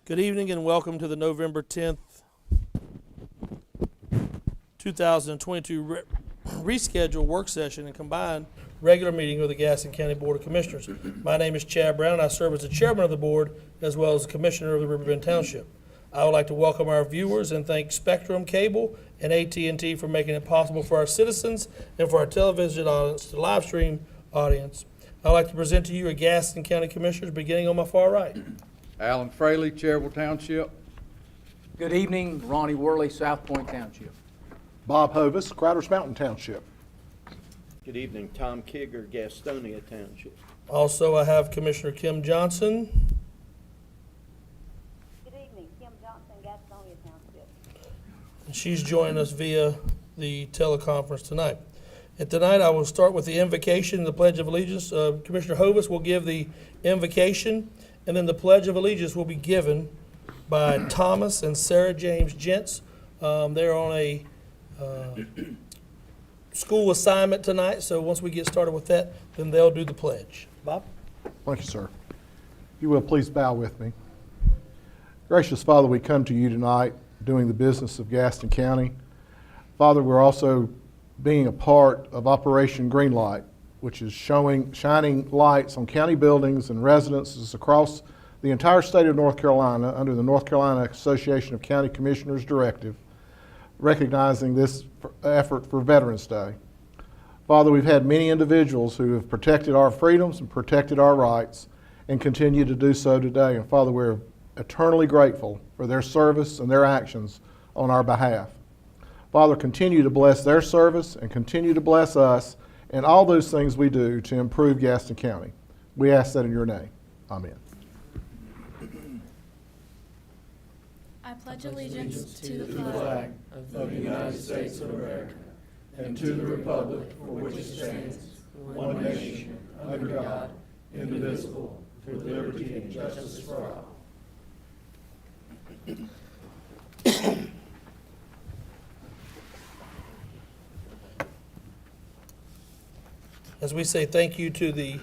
Good evening and welcome to the November 10th, 2022 rescheduled work session and combined regular meeting of the Gaston County Board of Commissioners. My name is Chad Brown. I serve as the chairman of the board as well as the commissioner of the Riverbend Township. I would like to welcome our viewers and thank Spectrum Cable and AT&T for making it possible for our citizens and for our television audience to live stream audience. I'd like to present to you a Gaston County Commissioners beginning on my far right. Alan Fraley, Cherville Township. Good evening, Ronnie Worley, South Point Township. Bob Hovis, Crowders Mountain Township. Good evening, Tom Kigger, Gastonia Township. Also, I have Commissioner Kim Johnson. Good evening, Kim Johnson, Gastonia Township. And she's joining us via the teleconference tonight. And tonight I will start with the invocation and the Pledge of Allegiance. Commissioner Hovis will give the invocation, and then the Pledge of Allegiance will be given by Thomas and Sarah James Gents. They're on a school assignment tonight, so once we get started with that, then they'll do the pledge. Bob? Thank you, sir. If you will, please bow with me. Gracious Father, we come to you tonight doing the business of Gaston County. Father, we're also being a part of Operation Greenlight, which is shining lights on county buildings and residences across the entire state of North Carolina under the North Carolina Association of County Commissioners Directive, recognizing this effort for Veterans Day. Father, we've had many individuals who have protected our freedoms and protected our rights and continue to do so today. And Father, we're eternally grateful for their service and their actions on our behalf. Father, continue to bless their service and continue to bless us and all those things we do to improve Gaston County. We ask that in your name. Amen. I pledge allegiance to the flag flag of the United States of America and to the republic for which it stands, one nation, under God, indivisible, with liberty and justice for all. As we say thank you to the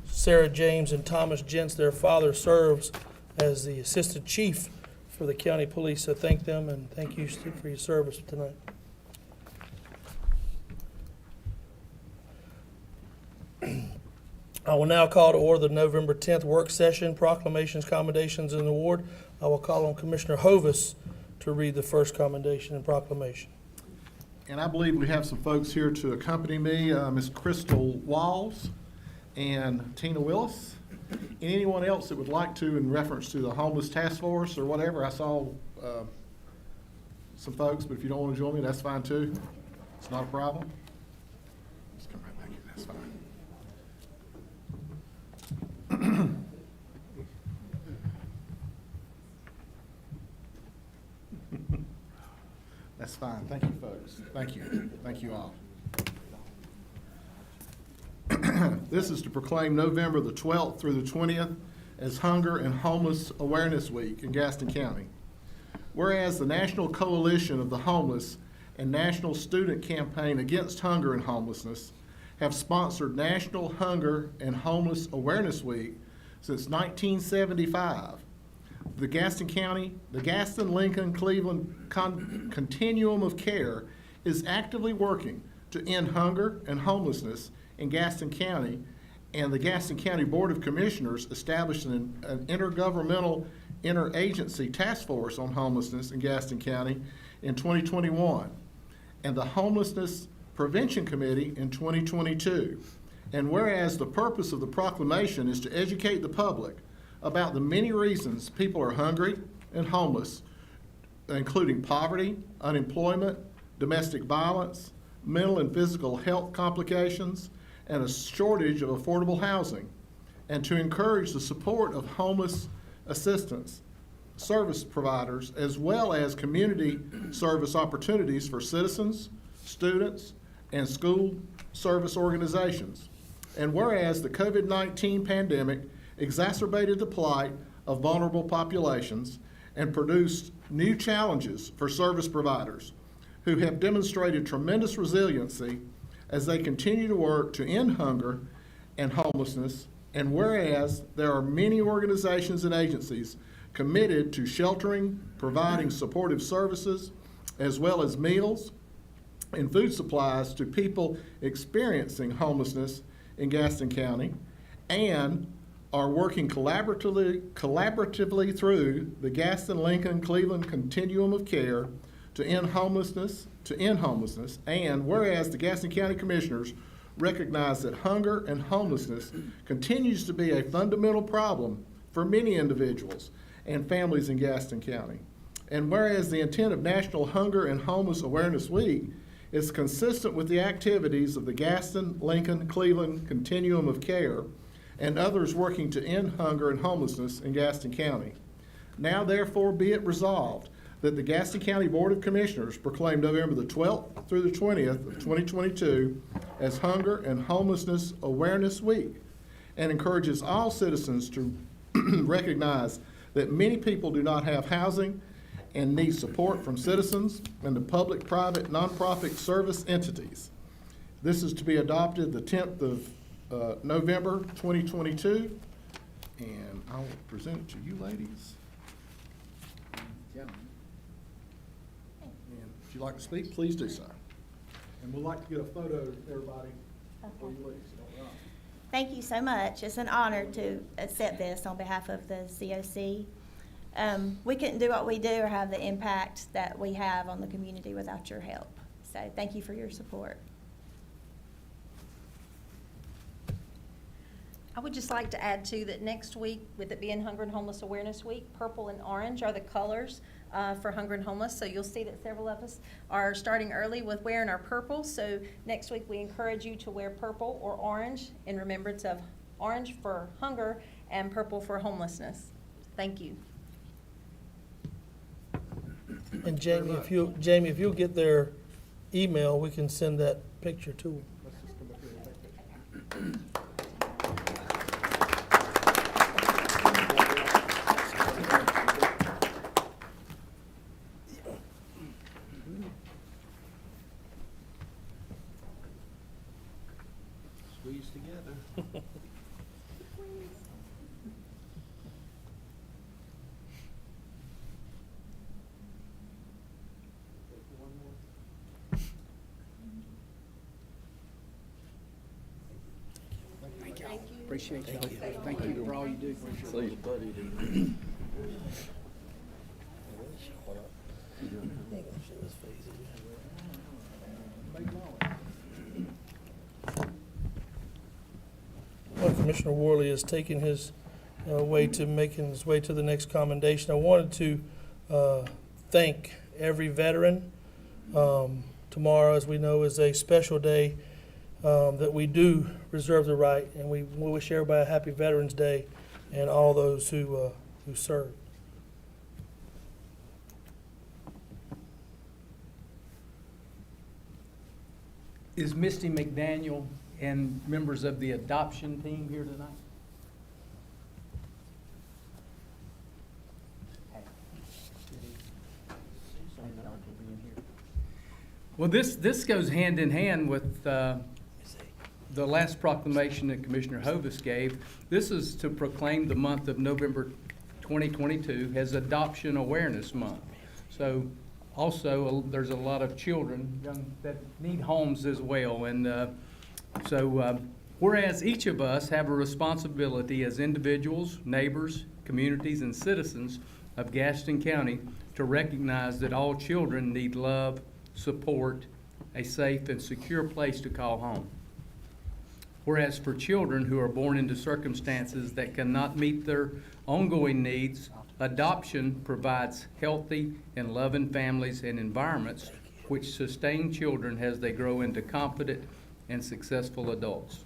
Sarah James and Thomas Gents, their father serves as the assistant chief for the county police, so thank them and thank you for your service tonight. I will now call to order the November 10th work session, proclamations, commendations, and award. I will call on Commissioner Hovis to read the first commendation and proclamation. And I believe we have some folks here to accompany me, Ms. Crystal Walls and Tina Willis. And anyone else that would like to in reference to the homeless task force or whatever. I saw some folks, but if you don't want to join me, that's fine too. It's not a problem. Just come right back here, that's fine. That's fine. Thank you, folks. Thank you. Thank you all. This is to proclaim November the 12th through the 20th as Hunger and Homeless Awareness Week in Gaston County. Whereas the National Coalition of the Homeless and National Student Campaign Against Hunger and Homelessness have sponsored National Hunger and Homeless Awareness Week since 1975. The Gaston, Lincoln, Cleveland Continuum of Care is actively working to end hunger and homelessness in Gaston County, and the Gaston County Board of Commissioners established an intergovernmental interagency task force on homelessness in Gaston County in 2021, and the Homelessness Prevention Committee in 2022. And whereas the purpose of the proclamation is to educate the public about the many reasons people are hungry and homeless, including poverty, unemployment, domestic violence, mental and physical health complications, and a shortage of affordable housing, and to encourage the support of homeless assistance service providers, as well as community service opportunities for citizens, students, and school service organizations. And whereas the COVID-19 pandemic exacerbated the plight of vulnerable populations and produced new challenges for service providers who have demonstrated tremendous resiliency as they continue to work to end hunger and homelessness And whereas there are many organizations and agencies committed to sheltering, providing supportive services, as well as meals and food supplies to people experiencing homelessness in Gaston County, and are working collaboratively through the Gaston, Lincoln, Cleveland continuum of care to end homelessness, and whereas the Gaston County Commissioners recognize that hunger and homelessness continues to be a fundamental problem for many individuals and families in Gaston County. And whereas the intent of National Hunger and Homeless Awareness Week is consistent with the activities of the Gaston, Lincoln, Cleveland continuum of care and others working to end hunger and homelessness in Gaston County. Now therefore be it resolved that the Gaston County Board of Commissioners proclaim November the 12th through the 20th of 2022 as Hunger and Homelessness Awareness Week, and encourages all citizens to recognize that many people do not have housing and need support from citizens and the public, private, nonprofit service entities. This is to be adopted the 10th of November 2022, and I will present it to you ladies. And if you'd like to speak, please do so. And we'd like to get a photo of everybody before you leave. Thank you so much. It's an honor to accept this on behalf of the COC. We couldn't do what we do or have the impact that we have on the community without your help. So thank you for your support. I would just like to add too that next week, with it being Hunger and Homeless Awareness Week, purple and orange are the colors for Hunger and Homeless. So you'll see that several of us are starting early with wearing our purple. So next week we encourage you to wear purple or orange in remembrance of orange for hunger and purple for homelessness. Thank you. And Jamie, if you'll get their email, we can send that picture to them. Let's just come up here and take a picture. Squeeze together. Appreciate you. Thank you for all you do. Well, Commissioner Worley is taking his making his way to the next commendation. I wanted to thank every veteran. Tomorrow, as we know, is a special day that we do reserve the right, and we wish everybody a happy Veterans Day and all those who served. Is Misty McDaniel and members of the adoption team here tonight? Well, this goes hand in hand with the last proclamation that Commissioner Hovis gave. This is to proclaim the month of November 2022 as Adoption Awareness Month. So also, there's a lot of children that need homes as well. And whereas each of us have a responsibility as individuals, neighbors, communities, and citizens of Gaston County to recognize that all children need love, support, a safe and secure place to call home. Whereas for children who are born into circumstances that cannot meet their ongoing needs, adoption provides healthy and loving families and environments which sustain children as they grow into confident and successful adults.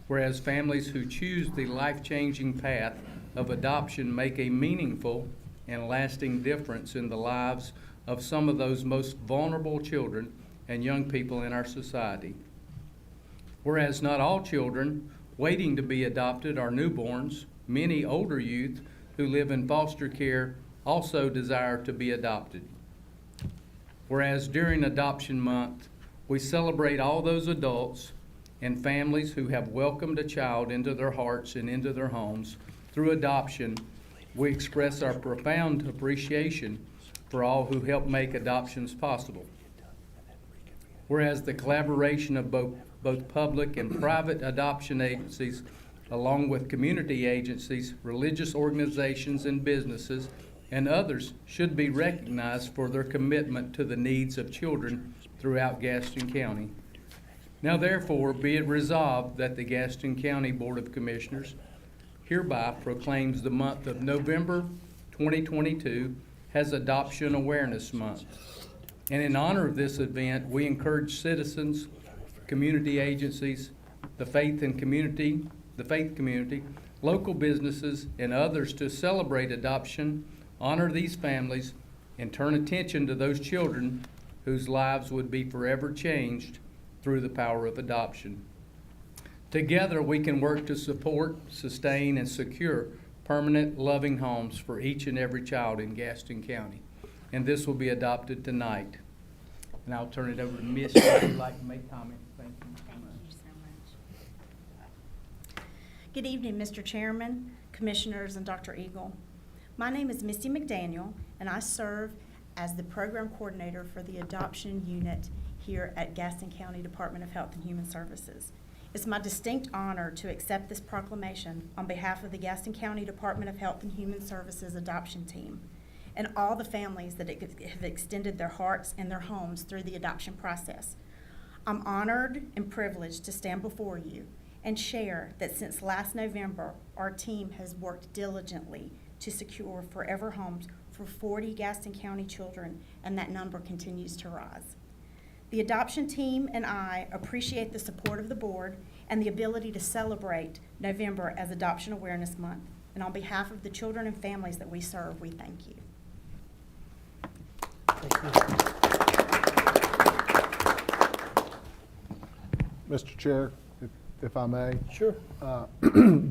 Whereas families who choose the life-changing path of adoption make a meaningful and lasting difference in the lives of some of those most vulnerable children and young people in our society. Whereas not all children waiting to be adopted are newborns, many older youth who live in foster care also desire to be adopted. Whereas during Adoption Month, we celebrate all those adults and families who have welcomed a child into their hearts and into their homes through adoption, we express our profound appreciation for all who help make adoptions possible. Whereas the collaboration of both public and private adoption agencies, along with community agencies, religious organizations, and businesses, and others, should be recognized for their commitment to the needs of children throughout Gaston County. Now therefore, be it resolved that the Gaston County Board of Commissioners hereby proclaims the month of November 2022 as Adoption Awareness Month. And in honor of this event, we encourage citizens, community agencies, the faith community, local businesses, and others to celebrate adoption, honor these families, and turn attention to those children whose lives would be forever changed through the power of adoption. Together, we can work to support, sustain, and secure permanent, loving homes for each and every child in Gaston County. And this will be adopted tonight. And I'll turn it over to Miss, if you'd like to make comments. Thank you. Thank you so much. Good evening, Mr. Chairman, Commissioners, and Dr. Eagle. My name is Misty McDaniel, and I serve as the Program Coordinator for the Adoption Unit here at Gaston County Department of Health and Human Services. It's my distinct honor to accept this proclamation on behalf of the Gaston County Department of Health and Human Services adoption team and all the families that have extended their hearts and their homes through the adoption process. I'm honored and privileged to stand before you and share that since last November, our team has worked diligently to secure forever homes for 40 Gaston County children, and that number continues to rise. The adoption team and I appreciate the support of the board and the ability to celebrate November as Adoption Awareness Month. And on behalf of the children and families that we serve, we thank you. Mr. Chair, if I may. Sure.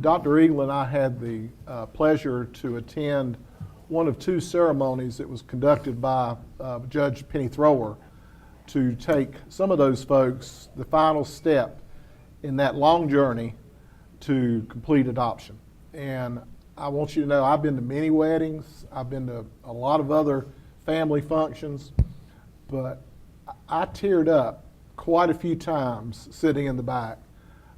Dr. Eagle and I had the pleasure to attend one of two ceremonies that was conducted by Judge Penny Thrower to take some of those folks the final step in that long journey to complete adoption. And I want you to know I've been to many weddings, I've been to a lot of other family functions, but I teared up quite a few times sitting in the back.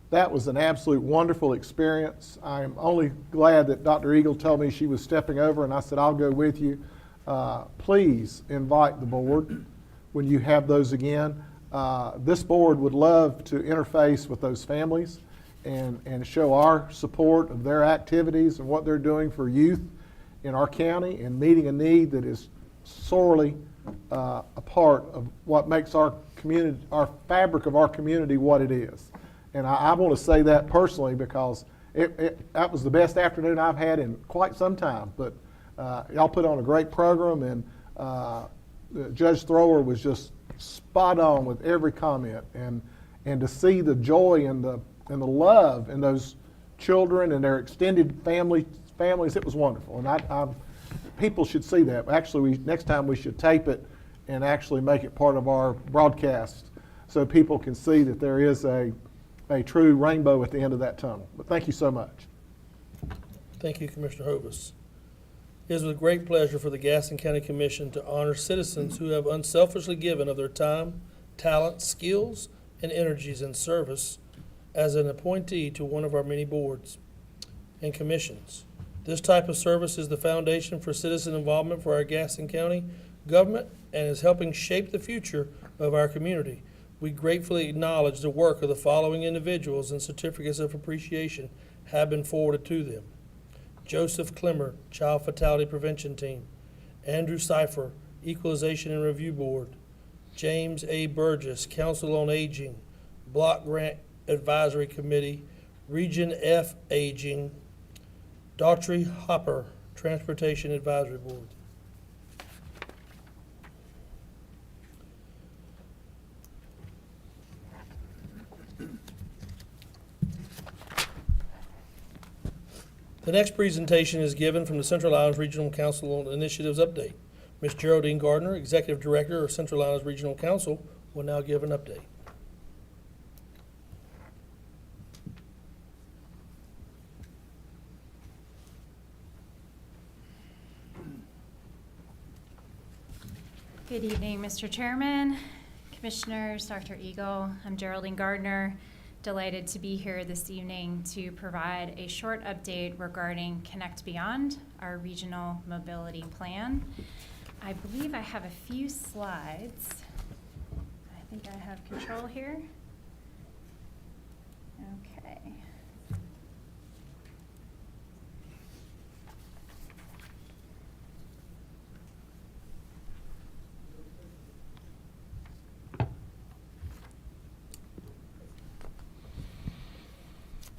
That was an absolute wonderful experience. I'm only glad that Dr. Eagle told me she was stepping over, and I said, I'll go with you. Please invite the board when you have those again. This board would love to interface with those families and show our support of their activities and what they're doing for youth in our county and meeting a need that is sorely a part of what makes our community, our fabric of our community, what it is. And I want to say that personally because that was the best afternoon I've had in quite some time. But y'all put on a great program, and Judge Thrower was just spot on with every comment. And to see the joy and the love in those children and their extended families, it was wonderful. And people should see that. Actually, next time we should tape it and actually make it part of our broadcast so people can see that there is a true rainbow at the end of that tunnel. But thank you so much. Thank you, Commissioner Hovis. It is with great pleasure for the Gaston County Commission to honor citizens who have unselfishly given of their time, talent, skills, and energies in service as an appointee to one of our many boards and commissions. This type of service is the foundation for citizen involvement for our Gaston County government and is helping shape the future of our community. We gratefully acknowledge the work of the following individuals, and certificates of appreciation have been forwarded to them. Joseph Clemmer, Child Fatality Prevention Team. Andrew Cipher, Equalization and Review Board. James A. Burgess, Council on Aging, Block Grant Advisory Committee, Region F Aging. Daughtry Hopper, Transportation Advisory Board. The next presentation is given from the Central Islands Regional Council on Initiatives Update. Ms. Geraldine Gardner, Executive Director of Central Islands Regional Council, will now give an update. Good evening, Mr. Chairman, Commissioners, Dr. Eagle. I'm Geraldine Gardner. Delighted to be here this evening to provide a short update regarding Connect Beyond, our regional mobility plan. I believe I have a few slides. I think I have control here. Okay.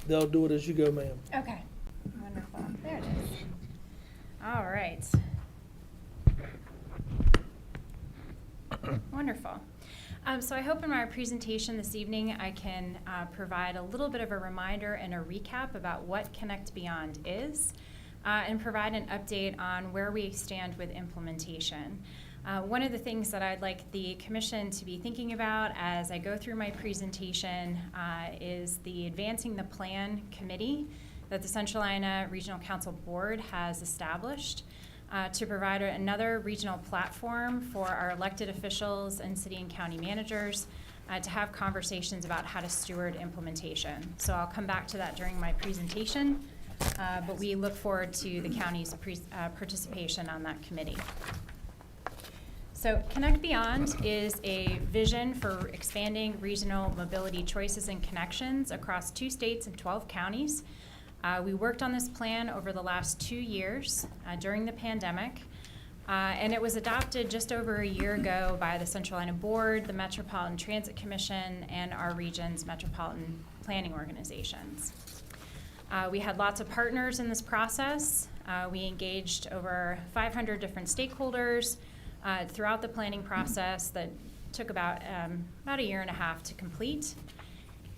They'll do it as you go, ma'am. Okay, wonderful. There it is. All right. Wonderful. So I hope in my presentation this evening I can provide a little bit of a reminder and a recap about what Connect Beyond is and provide an update on where we stand with implementation. One of the things that I'd like the Commission to be thinking about as I go through my presentation is the Advancing the Plan Committee that the Central Iowa Regional Council Board has established to provide another regional platform for our elected officials and city and county managers to have conversations about how to steward implementation. So I'll come back to that during my presentation, but we look forward to the county's participation on that committee. So Connect Beyond is a vision for expanding regional mobility choices and connections across 2 states and 12 counties. We worked on this plan over the last 2 years during the pandemic, and it was adopted just over a year ago by the Central Iowa Board, the Metropolitan Transit Commission, and our region's metropolitan planning organizations. We had lots of partners in this process. We engaged over 500 different stakeholders throughout the planning process that took about a year and a half to complete.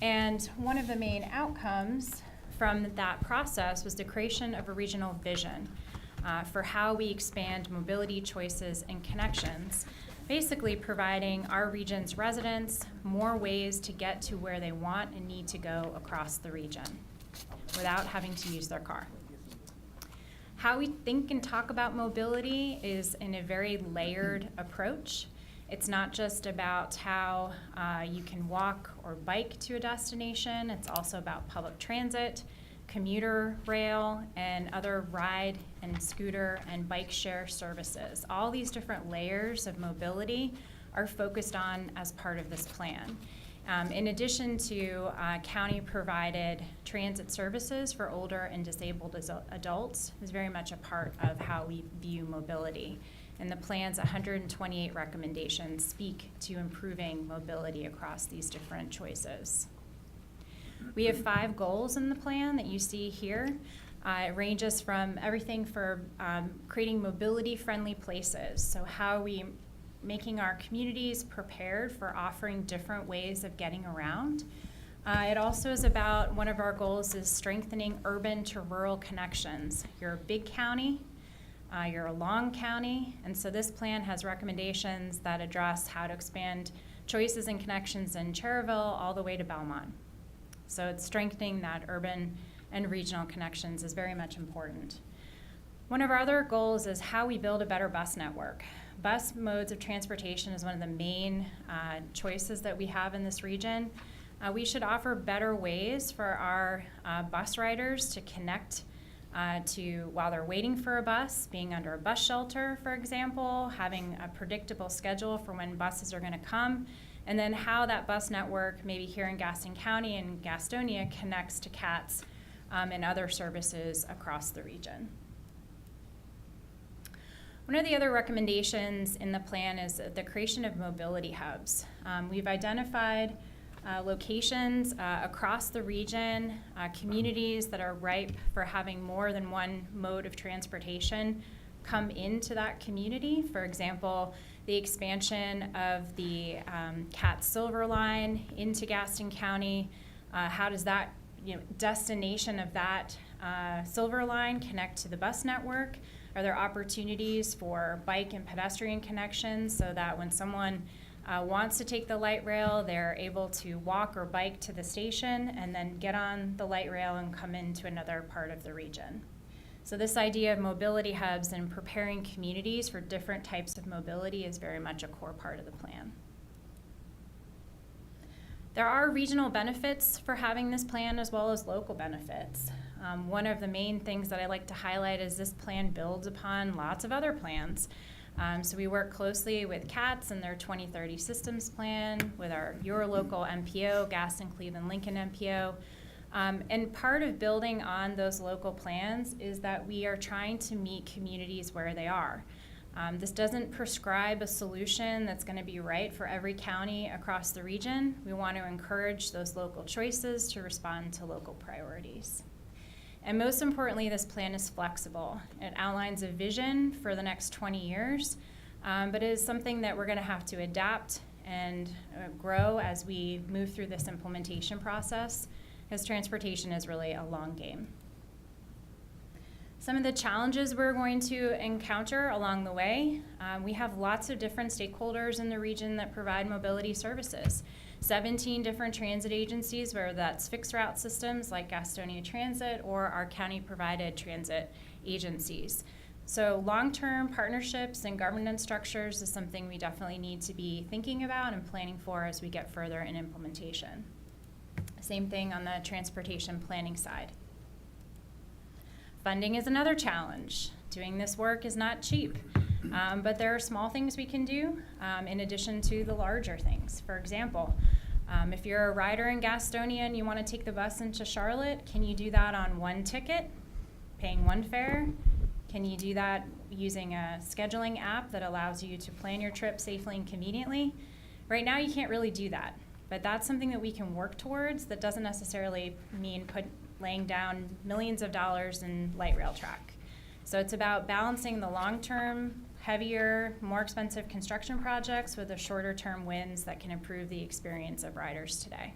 And one of the main outcomes from that process was the creation of a regional vision for how we expand mobility choices and connections, basically providing our region's residents more ways to get to where they want and need to go across the region without having to use their car. How we think and talk about mobility is in a very layered approach. It's not just about how you can walk or bike to a destination. It's also about public transit, commuter rail, and other ride and scooter and bike share services. All these different layers of mobility are focused on as part of this plan. In addition to county-provided transit services for older and disabled adults is very much a part of how we view mobility. And the plan's 128 recommendations speak to improving mobility across these different choices. We have 5 goals in the plan that you see here. It ranges from everything for creating mobility-friendly places, so how are we making our communities prepared for offering different ways of getting around. It also is about, one of our goals is strengthening urban to rural connections. You're a big county, you're a long county, and so this plan has recommendations that address how to expand choices and connections in Cherryville all the way to Belmont. So it's strengthening that urban and regional connections is very much important. One of our other goals is how we build a better bus network. Bus modes of transportation is one of the main choices that we have in this region. We should offer better ways for our bus riders to connect while they're waiting for a bus, being under a bus shelter, for example, having a predictable schedule for when buses are going to come, and then how that bus network, maybe here in Gaston County and Gastonia, connects to CATS and other services across the region. One of the other recommendations in the plan is the creation of mobility hubs. We've identified locations across the region, communities that are ripe for having more than one mode of transportation come into that community. For example, the expansion of the CATS Silver Line into Gaston County. How does that destination of that Silver Line connect to the bus network? Are there opportunities for bike and pedestrian connections so that when someone wants to take the light rail, they're able to walk or bike to the station and then get on the light rail and come into another part of the region? So this idea of mobility hubs and preparing communities for different types of mobility is very much a core part of the plan. There are regional benefits for having this plan as well as local benefits. One of the main things that I like to highlight is this plan builds upon lots of other plans. So we work closely with CATS and their 2030 systems plan, with your local MPO, Gaston, Cleveland, Lincoln MPO. And part of building on those local plans is that we are trying to meet communities where they are. This doesn't prescribe a solution that's going to be right for every county across the region. We want to encourage those local choices to respond to local priorities. And most importantly, this plan is flexible. It outlines a vision for the next 20 years, but it is something that we're going to have to adapt and grow as we move through this implementation process, because transportation is really a long game. Some of the challenges we're going to encounter along the way, we have lots of different stakeholders in the region that provide mobility services. 17 different transit agencies, whether that's fixed route systems like Gastonia Transit or our county provided transit agencies. So long-term partnerships and governance structures is something we definitely need to be thinking about and planning for as we get further in implementation. Same thing on the transportation planning side. Funding is another challenge. Doing this work is not cheap, but there are small things we can do in addition to the larger things. For example, if you're a rider in Gastonia and you want to take the bus into Charlotte, can you do that on one ticket, paying one fare? Can you do that using a scheduling app that allows you to plan your trip safely and conveniently? Right now, you can't really do that, but that's something that we can work towards. That doesn't necessarily mean laying down millions of dollars in light rail track. So it's about balancing the long-term, heavier, more expensive construction projects with the shorter-term wins that can improve the experience of riders today.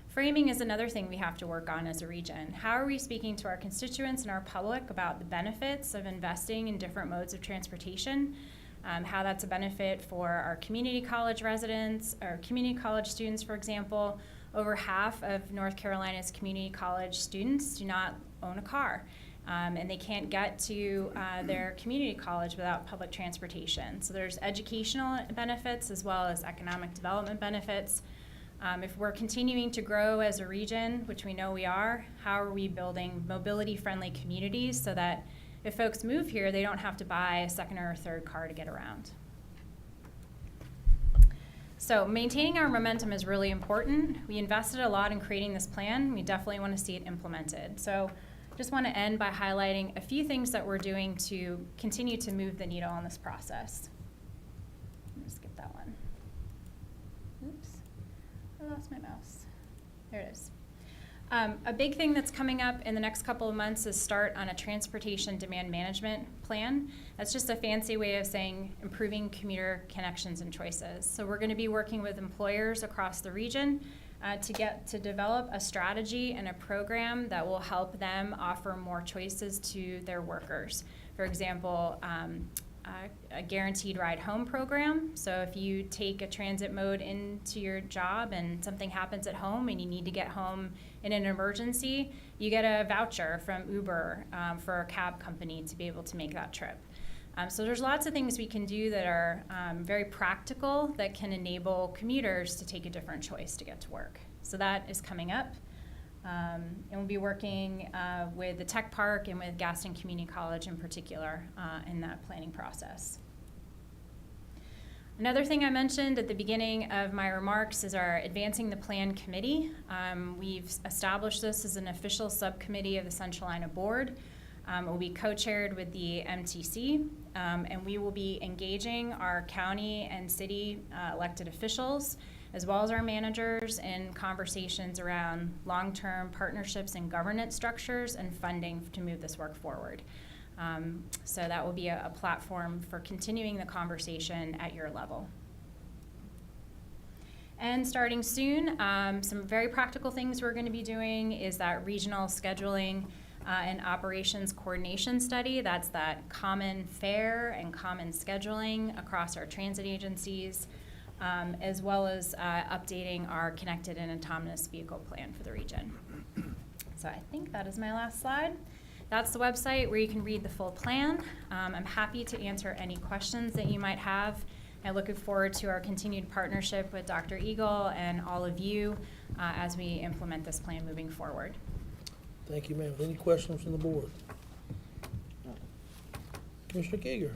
Framing is another thing we have to work on as a region. How are we speaking to our constituents and our public about the benefits of investing in different modes of transportation? How that's a benefit for our community college residents, or community college students, for example. Over half of North Carolina's community college students do not own a car, and they can't get to their community college without public transportation. So there's educational benefits as well as economic development benefits. If we're continuing to grow as a region, which we know we are, how are we building mobility-friendly communities so that if folks move here, they don't have to buy a second or a third car to get around? So maintaining our momentum is really important. We invested a lot in creating this plan. We definitely want to see it implemented. So just want to end by highlighting a few things that we're doing to continue to move the needle on this process. I'm gonna skip that one. Oops, I lost my mouse. There it is. A big thing that's coming up in the next couple of months is start on a transportation demand management plan. That's just a fancy way of saying improving commuter connections and choices. So we're going to be working with employers across the region to develop a strategy and a program that will help them offer more choices to their workers. For example, a guaranteed ride home program. So if you take a transit mode into your job and something happens at home and you need to get home in an emergency, you get a voucher from Uber for a cab company to be able to make that trip. So there's lots of things we can do that are very practical that can enable commuters to take a different choice to get to work. So that is coming up. And we'll be working with the Tech Park and with Gaston Community College in particular in that planning process. Another thing I mentioned at the beginning of my remarks is our Advancing the Plan Committee. We've established this as an official subcommittee of the Central Ina Board. It will be co-chaired with the MTC, and we will be engaging our county and city elected officials as well as our managers in conversations around long-term partnerships and governance structures and funding to move this work forward. So that will be a platform for continuing the conversation at your level. And starting soon, some very practical things we're going to be doing is that regional scheduling and operations coordination study. That's that common fare and common scheduling across our transit agencies, as well as updating our connected and autonomous vehicle plan for the region. So I think that is my last slide. That's the website where you can read the full plan. I'm happy to answer any questions that you might have. I'm looking forward to our continued partnership with Dr. Eagle and all of you as we implement this plan moving forward. Thank you, ma'am. Any questions from the board? Commissioner Kiger?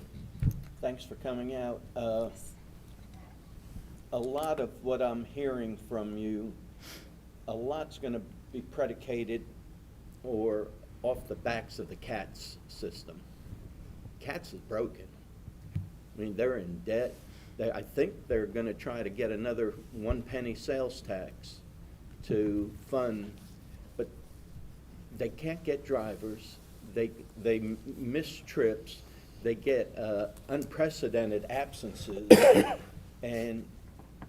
Thanks for coming out. A lot of what I'm hearing from you, a lot's going to be predicated or off the backs of the CATS system. CATS is broken. I mean, they're in debt. I think they're going to try to get another 1 penny sales tax to fund, but they can't get drivers. They miss trips. They get unprecedented absences. And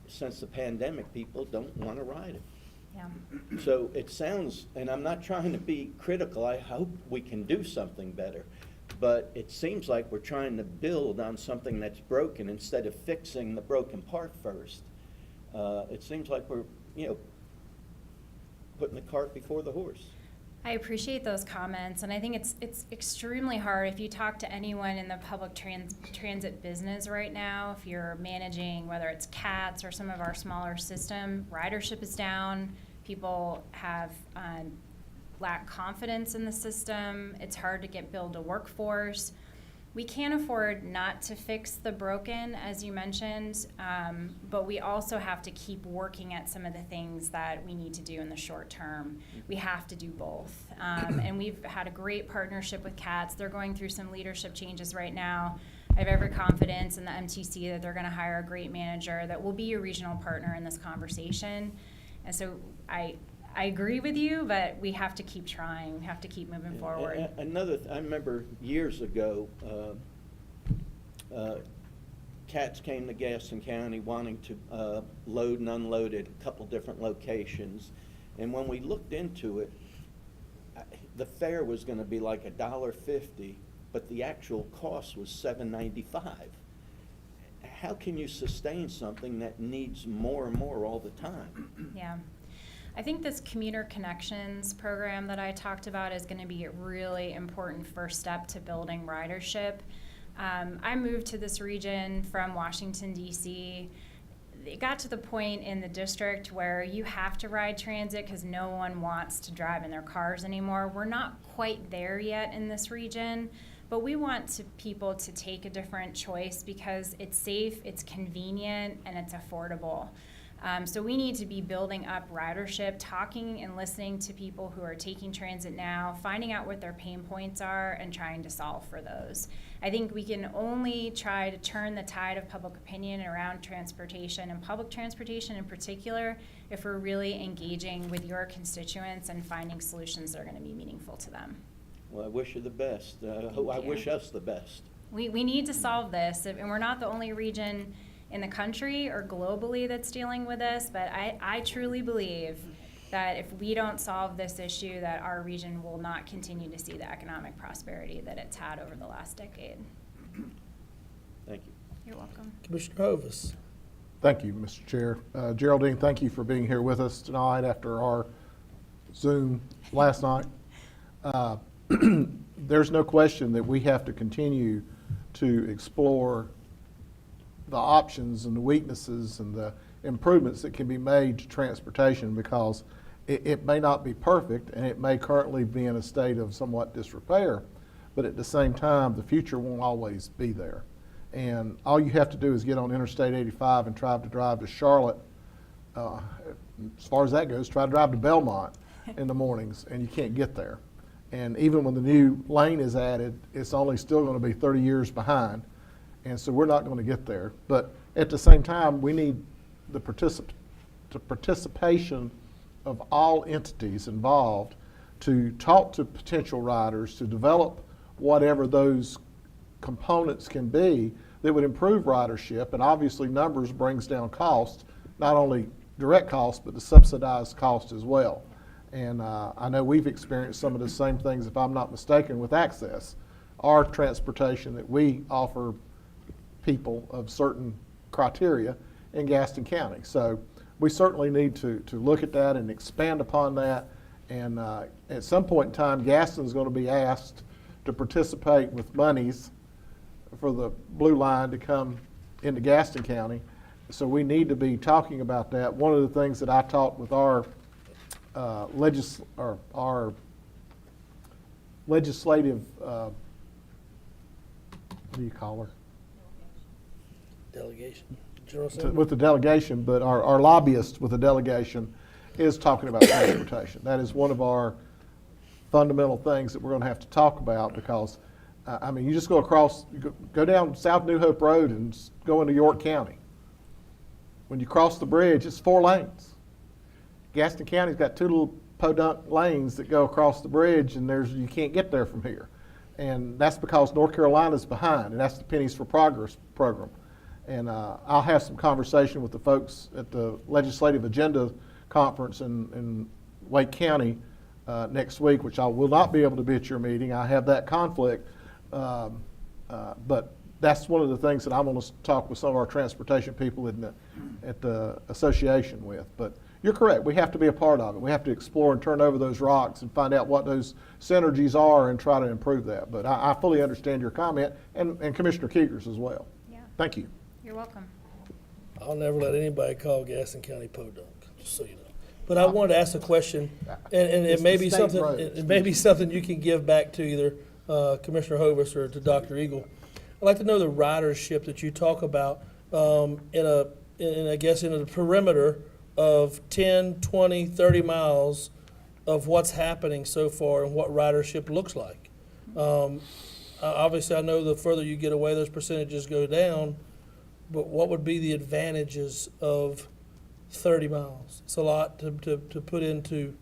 since the pandemic, people don't want to ride it. Yeah. So it sounds, and I'm not trying to be critical, I hope we can do something better, but it seems like we're trying to build on something that's broken instead of fixing the broken part first. It seems like we're, putting the cart before the horse. I appreciate those comments, and I think it's extremely hard if you talk to anyone in the public transit business right now. If you're managing, whether it's CATS or some of our smaller system, ridership is down. People have lack confidence in the system. It's hard to build a workforce. We can't afford not to fix the broken, as you mentioned, but we also have to keep working at some of the things that we need to do in the short term. We have to do both. And we've had a great partnership with CATS. They're going through some leadership changes right now. I have every confidence in the MTC that they're going to hire a great manager that will be a regional partner in this conversation. And so I agree with you, but we have to keep trying. We have to keep moving forward. I remember years ago, CATS came to Gaston County wanting to load and unload at a couple different locations. And when we looked into it, the fare was going to be like $1.50, but the actual cost was $7.95. How can you sustain something that needs more and more all the time? Yeah. I think this Commuter Connections program that I talked about is going to be a really important first step to building ridership. I moved to this region from Washington, D.C. It got to the point in the district where you have to ride transit because no one wants to drive in their cars anymore. We're not quite there yet in this region, but we want people to take a different choice because it's safe, it's convenient, and it's affordable. So we need to be building up ridership, talking and listening to people who are taking transit now, finding out what their pain points are, and trying to solve for those. I think we can only try to turn the tide of public opinion around transportation and public transportation in particular if we're really engaging with your constituents and finding solutions that are going to be meaningful to them. Well, I wish you the best. I wish us the best. We need to solve this, and we're not the only region in the country or globally that's dealing with this, but I truly believe that if we don't solve this issue, that our region will not continue to see the economic prosperity that it's had over the last decade. Thank you. You're welcome. Commissioner Hovis? Thank you, Mr. Chair. Geraldine, thank you for being here with us tonight after our Zoom last night. There's no question that we have to continue to explore the options and the weaknesses and the improvements that can be made to transportation because it may not be perfect and it may currently be in a state of somewhat disrepair, but at the same time, the future won't always be there. And all you have to do is get on Interstate 85 and try to drive to Charlotte. As far as that goes, try to drive to Belmont in the mornings and you can't get there. And even when the new lane is added, it's only still going to be 30 years behind. And so we're not going to get there. But at the same time, we need the participation of all entities involved to talk to potential riders, to develop whatever those components can be that would improve ridership. And obviously numbers brings down cost, not only direct cost, but the subsidized cost as well. And I know we've experienced some of the same things, if I'm not mistaken, with access. Our transportation that we offer people of certain criteria in Gaston County. So we certainly need to look at that and expand upon that And at some point in time, Gaston's going to be asked to participate with monies for the Blue Line to come into Gaston County. So we need to be talking about that. One of the things that I talked with our legislative, what do you call her? Delegation. General Assembly. With the delegation, but our lobbyist with the delegation is talking about transportation. That is one of our fundamental things that we're going to have to talk about because, I mean, you just go across, go down South New Hope Road and go into York County. When you cross the bridge, it's 4 lanes. Gaston County's got 2 little podunk lanes that go across the bridge, and you can't get there from here. And that's because North Carolina's behind, and that's the Pennies for Progress program. And I'll have some conversation with the folks at the Legislative Agenda Conference in Wake County next week, which I will not be able to be at your meeting. I have that conflict. But that's one of the things that I want to talk with some of our transportation people at the association with. But you're correct. We have to be a part of it. We have to explore and turn over those rocks and find out what those synergies are and try to improve that. But I fully understand your comment and Commissioner Keeger's as well. Yeah. Thank you. You're welcome. I'll never let anybody call Gaston County podunk, just so you know. But I wanted to ask a question, and it It's may the be state something, roads. it may be something you can give back to either Commissioner Hovis or to Dr. Eagle. I'd like to know the ridership that you talk about in I guess in a perimeter of 10, 20, 30 miles of what's happening so far and what ridership looks like. Obviously, I know the further you get away, those percentages go down, but what would be the advantages of 30 miles? It's a lot to put into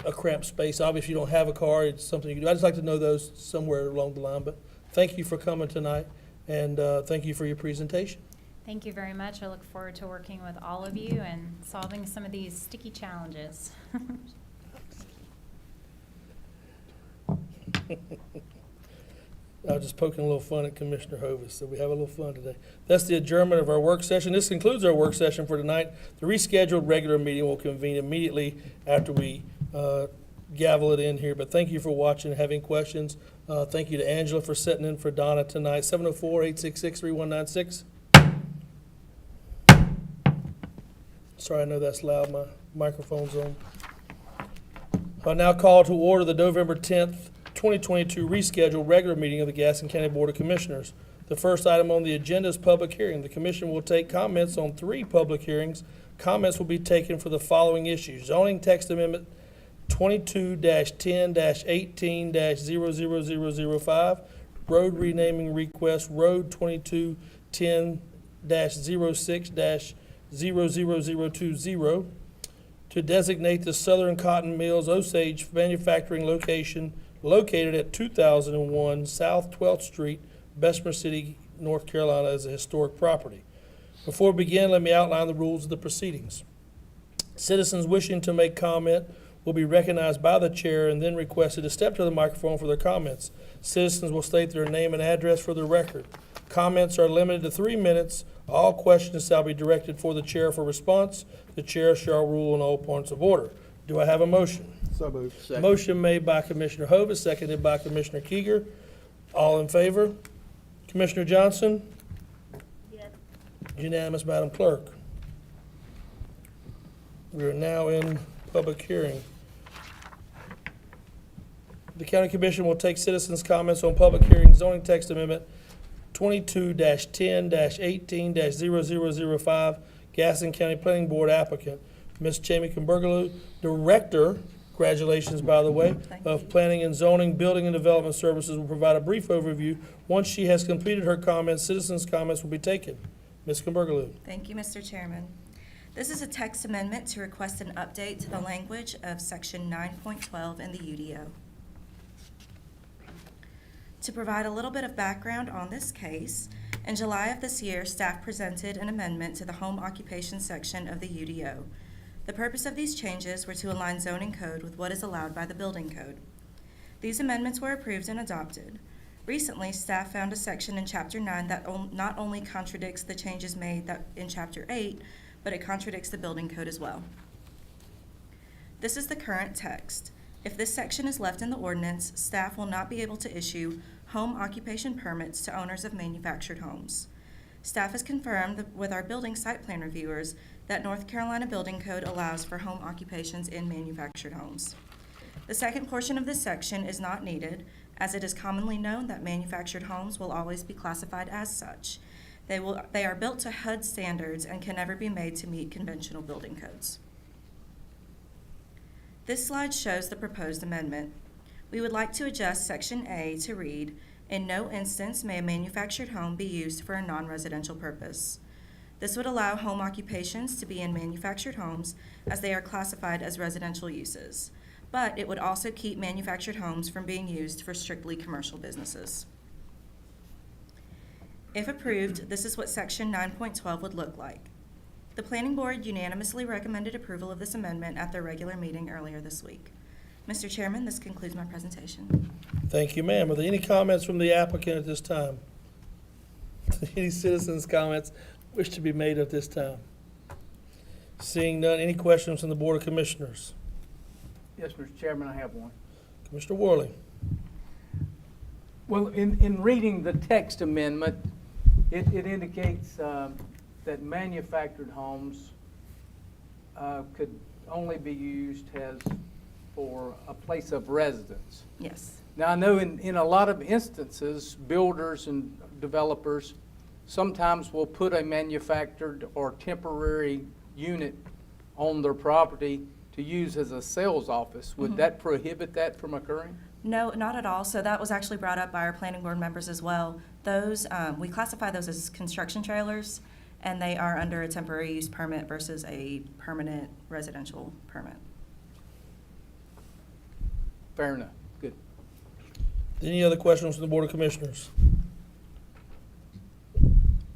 a cramped space. Obviously, you don't have a car. It's something you can do. I'd just like to know those somewhere along the line. But thank you for coming tonight, and thank you for your presentation. Thank you very much. I look forward to working with all of you and solving some of these sticky challenges. I was just poking a little fun at Commissioner Hovis, so we have a little fun today. That's the adjournment of our work session. This concludes our work session for tonight. The rescheduled regular meeting will convene immediately after we gavel it in here. But thank you for watching and having questions. Thank you to Angela for sitting in for Donna tonight. 704-866-3196. Sorry, I know that's loud. My microphone's on. I now call to order the November 10th, 2022 rescheduled regular meeting of the Gaston County Board of Commissioners. The first item on the agenda is public hearing. The commission will take comments on 3 public hearings. Comments will be taken for the following issues: zoning text amendment 22-10-18-00005, road renaming request road 2210-06-00020, to designate the Southern Cotton Mills Osage manufacturing location located at 2001 South 12th Street, Bessemer City, North Carolina, as a historic property. Before we begin, let me outline the rules of the proceedings. Citizens wishing to make comment will be recognized by the chair and then requested to step to the microphone for their comments. Citizens will state their name and address for the record. Comments are limited to 3 minutes. All questions shall be directed for the chair for response. The chair shall rule on all points of order. Do I have a motion? So moved. Second. Motion made by Commissioner Hovis, seconded by Commissioner Keeger. All in favor? Commissioner Johnson? Yes. Unanimous, Madam Clerk. We are now in public hearing. The County Commission will take citizens' comments on public hearing zoning text amendment 22-10-18-0005, Gaston County Planning Board applicant. Ms. Jamie Kimbergeloo, Director, congratulations, by the way, of Planning and Zoning, Building and Development Services, will provide a brief overview. Once she has completed her comments, citizens' comments will be taken. Ms. Kimbergeloo. Thank you, Mr. Chairman. This is a text amendment to request an update to the language of Section 9.12 in the UDO. To provide a little bit of background on this case, in July of this year, staff presented an amendment to the home occupation section of the UDO. The purpose of these changes were to align zoning code with what is allowed by the building code. These amendments were approved and adopted. Recently, staff found a section in Chapter 9 that not only contradicts the changes made in Chapter 8, but it contradicts the building code as well. This is the current text. If this section is left in the ordinance, staff will not be able to issue home occupation permits to owners of manufactured homes. Staff has confirmed with our building site plan reviewers that North Carolina Building Code allows for home occupations in manufactured homes. The second portion of this section is not needed, as it is commonly known that manufactured homes will always be classified as such. They are built to HUD standards and can never be made to meet conventional building codes. This slide shows the proposed amendment. We would like to adjust Section A to read, "In no instance may a manufactured home be used for a non-residential purpose." This would allow home occupations to be in manufactured homes as they are classified as residential uses, but it would also keep manufactured homes from being used for strictly commercial businesses. If approved, this is what Section 9.12 would look like. The Planning Board unanimously recommended approval of this amendment at their regular meeting earlier this week. Mr. Chairman, this concludes my presentation. Thank you, ma'am. Are there any comments from the applicant at this time? Any citizens' comments wish to be made at this time? Seeing none, any questions from the Board of Commissioners? Yes, Mr. Chairman, I have one. Commissioner Worley. Well, in reading the text amendment, it indicates that manufactured homes could only be used as for a place of residence. Yes. Now, I know in a lot of instances, builders and developers sometimes will put a manufactured or temporary unit on their property to use as a sales office. Would that prohibit that from occurring? No, not at all. So that was actually brought up by our planning board members as well. Those, we classify those as construction trailers, and they are under a temporary use permit versus a permanent residential permit. Fair enough. Good. Any other questions from the Board of Commissioners?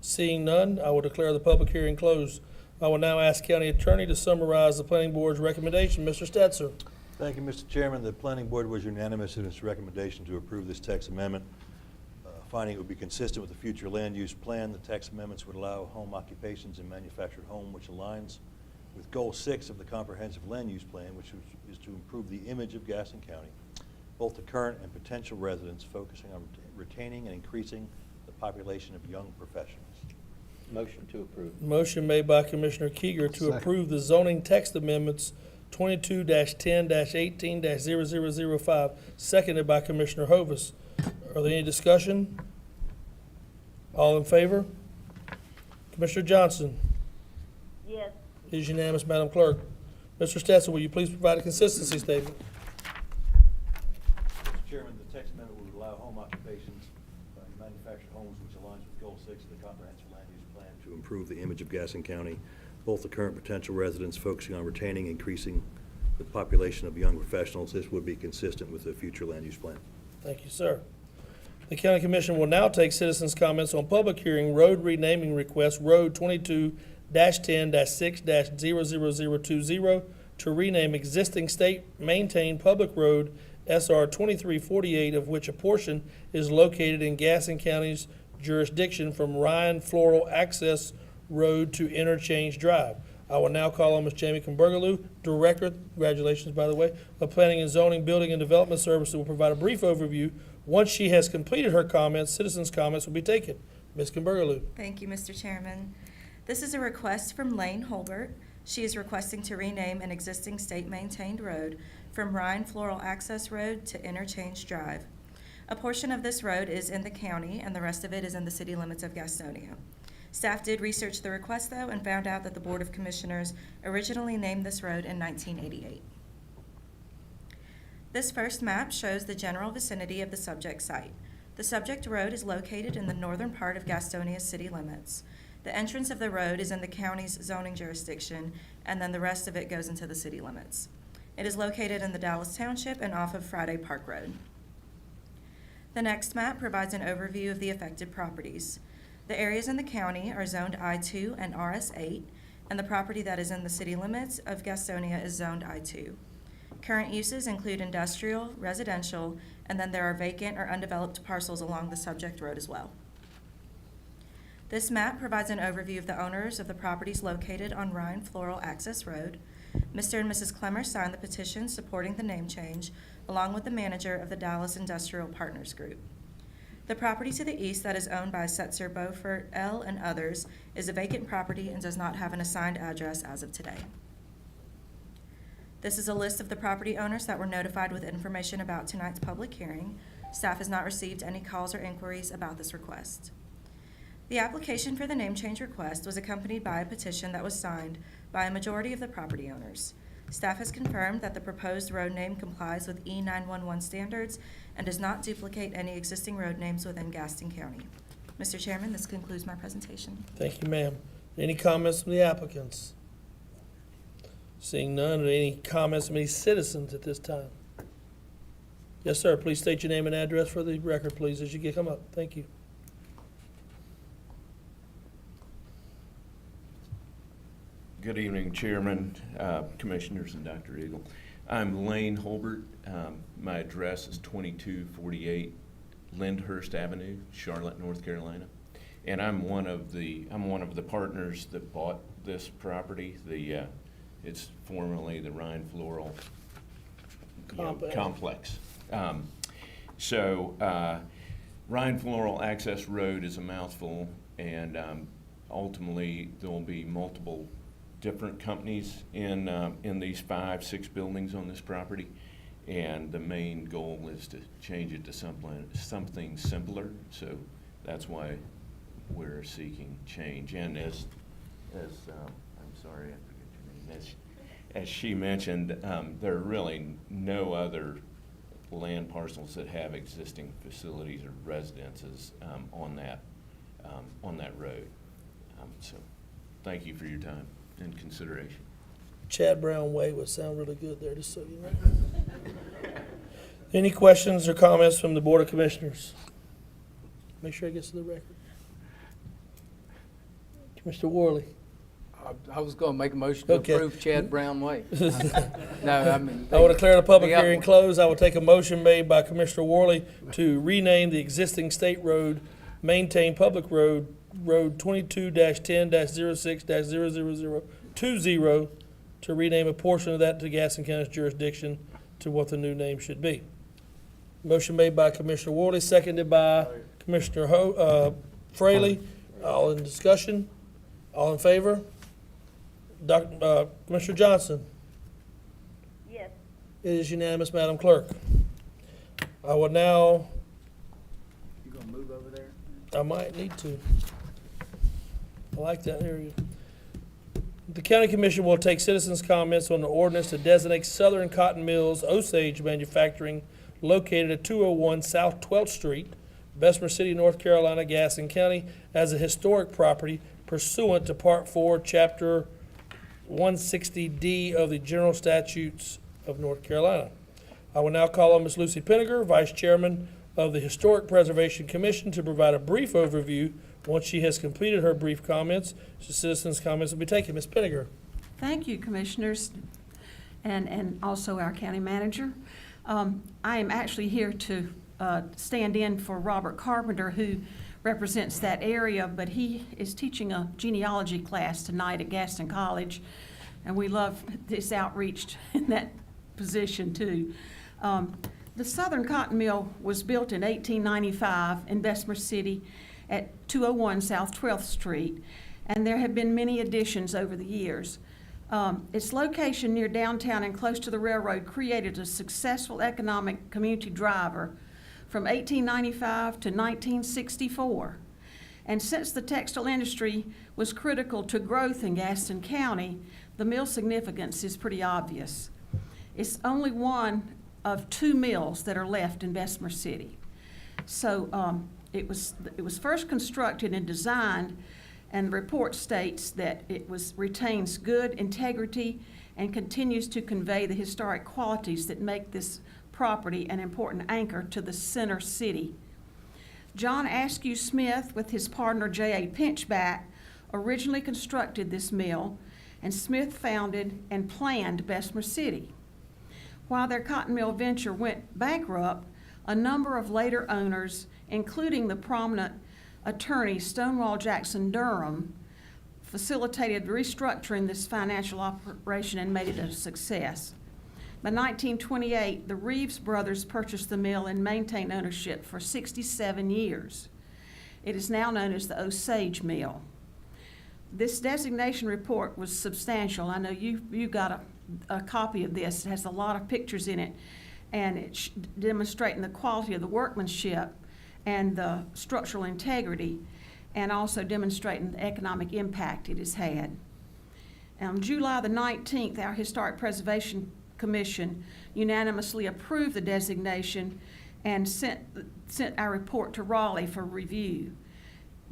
Seeing none, I will declare the public hearing closed. I will now ask County Attorney to summarize the Planning Board's recommendation. Mr. Stetser. Thank you, Mr. Chairman. The Planning Board was unanimous in its recommendation to approve this text amendment. Finding it would be consistent with the future land use plan. The text amendments would allow home occupations in manufactured home, which aligns with Goal 6 of the Comprehensive Land Use Plan, which is to improve the image of Gaston County, both the current and potential residents, focusing on retaining and increasing the population of young professionals. Motion to approve. Motion made by Commissioner Kieger to approve the zoning text amendments 22-10-18-0005, seconded by Commissioner Hovis. Are there any discussion? All in favor? Commissioner Johnson? Yes. It is unanimous, Madam Clerk. Mr. Stetser, will you please provide a consistency statement? Mr. Chairman, the text amendment would allow home occupations in manufactured homes, which aligns with Goal 6 of the Comprehensive Land Use Plan to improve the image of Gaston County, both the current potential residents, focusing on retaining and increasing the population of young professionals. This would be consistent with the future land use plan. Thank you, sir. The County Commission will now take citizens' comments on public hearing road renaming request Road 22-10-6-00020 to rename existing state-maintained public road SR 2348, of which a portion is located in Gaston County's jurisdiction from Ryan Floral Access Road to Interchange Drive. I will now call on Ms. Jamie Kimbergaloo, Director, congratulations by the way, of Planning and Zoning, Building and Development Services, who will provide a brief overview. Once she has completed her comments, citizens' comments will be taken. Ms. Kimbergaloo. Thank you, Mr. Chairman. This is a request from Lane Holbert. She is requesting to rename an existing state-maintained road from Ryan Floral Access Road to Interchange Drive. A portion of this road is in the county, and the rest of it is in the city limits of Gastonia. Staff did research the request, though, and found out that the Board of Commissioners originally named this road in 1988. This first map shows the general vicinity of the subject site. The subject road is located in the northern part of Gastonia's city limits. The entrance of the road is in the county's zoning jurisdiction, and then the rest of it goes into the city limits. It is located in the Dallas Township and off of Friday Park Road. The next map provides an overview of the affected properties. The areas in the county are zoned I-2 and RS-8, and the property that is in the city limits of Gastonia is zoned I-2. Current uses include industrial, residential, and then there are vacant or undeveloped parcels along the subject road as well. This map provides an overview of the owners of the properties located on Ryan Floral Access Road. Mr. and Mrs. Clemmer signed the petition supporting the name change, along with the manager of the Dallas Industrial Partners Group. The property to the east that is owned by Setzer Beaufort L. and others is a vacant property and does not have an assigned address as of today. This is a list of the property owners that were notified with information about tonight's public hearing. Staff has not received any calls or inquiries about this request. The application for the name change request was accompanied by a petition that was signed by a majority of the property owners. Staff has confirmed that the proposed road name complies with E911 standards and does not duplicate any existing road names within Gaston County. Mr. Chairman, this concludes my presentation. Thank you, ma'am. Any comments from the applicants? Seeing none, are there any comments from any citizens at this time? Yes, sir. Please state your name and address for the record, please, as you come up. Thank you. Good evening, Chairman, Commissioners, and Dr. Eagle. I'm Lane Holbert. My address is 2248 Lyndhurst Avenue, Charlotte, North Carolina. And I'm one of the partners that bought this property. It's formerly the Ryan Floral Complex. Ryan Floral Access Road is a mouthful, and ultimately there will be multiple different companies in these 5-6 buildings on this property, and the main goal is to change it to something simpler. So that's why we're seeking change. And as I'm sorry, I forget your name. As she mentioned, there are really no other land parcels that have existing facilities or residences on that road. So thank you for your time and consideration. Chad Brown Way would sound really good there, just so you know. Any questions or comments from the Board of Commissioners? Make sure it gets to the record. Mr. Worley. I was going to make a motion to approve Chad Brown Way. No, I mean. I will declare the public hearing closed. I will take a motion made by Commissioner Worley to rename the existing state road, maintain public road, Road 22-10-06-00020, to rename a portion of that to Gaston County's jurisdiction to what the new name should be. Motion made by Commissioner Worley, seconded by Commissioner Fraley. All in discussion? All in favor? Commissioner Johnson? Yes. It is unanimous, Madam Clerk. I will now. You gonna move over there? I might need to. I like that area. The County Commission will take citizens' comments on the ordinance to designate Southern Cotton Mills Osage Manufacturing located at 201 South 12th Street, Bessemer City, North Carolina, Gaston County, as a historic property pursuant to Part 4, Chapter 160D of the General Statutes of North Carolina. I will now call on Ms. Lucy Pinniger, Vice Chairman of the Historic Preservation Commission, to provide a brief overview. Once she has completed her brief comments, the citizens' comments will be taken. Ms. Pinniger. Thank you, Commissioners, and also our County Manager. I am actually here to stand in for Robert Carpenter, who represents that area, but he is teaching a genealogy class tonight at Gaston College, and we love this outreach in that position too. The Southern Cotton Mill was built in 1895 in Bessemer City at 201 South 12th Street, and there have been many additions over the years. Its location near downtown and close to the railroad created a successful economic community driver from 1895 to 1964. And since the textile industry was critical to growth in Gaston County, the mill's significance is pretty obvious. It's only one of 2 mills that are left in Bessemer City. So it was first constructed and designed, and the report states that it retains good integrity and continues to convey the historic qualities that make this property an important anchor to the center city. John Askew Smith, with his partner J.A. Pinchback, originally constructed this mill, and Smith founded and planned Bessemer City. While their cotton mill venture went bankrupt, a number of later owners, including the prominent attorney Stonewall Jackson Durham, facilitated restructuring this financial operation and made it a success. By 1928, the Reeves brothers purchased the mill and maintained ownership for 67 years. It is now known as the Osage Mill. This designation report was substantial. I know you got a copy of this. It has a lot of pictures in it, and it's demonstrating the quality of the workmanship and the structural integrity, and also demonstrating the economic impact it has had. On July the 19th, our Historic Preservation Commission unanimously approved the designation and sent our report to Raleigh for review.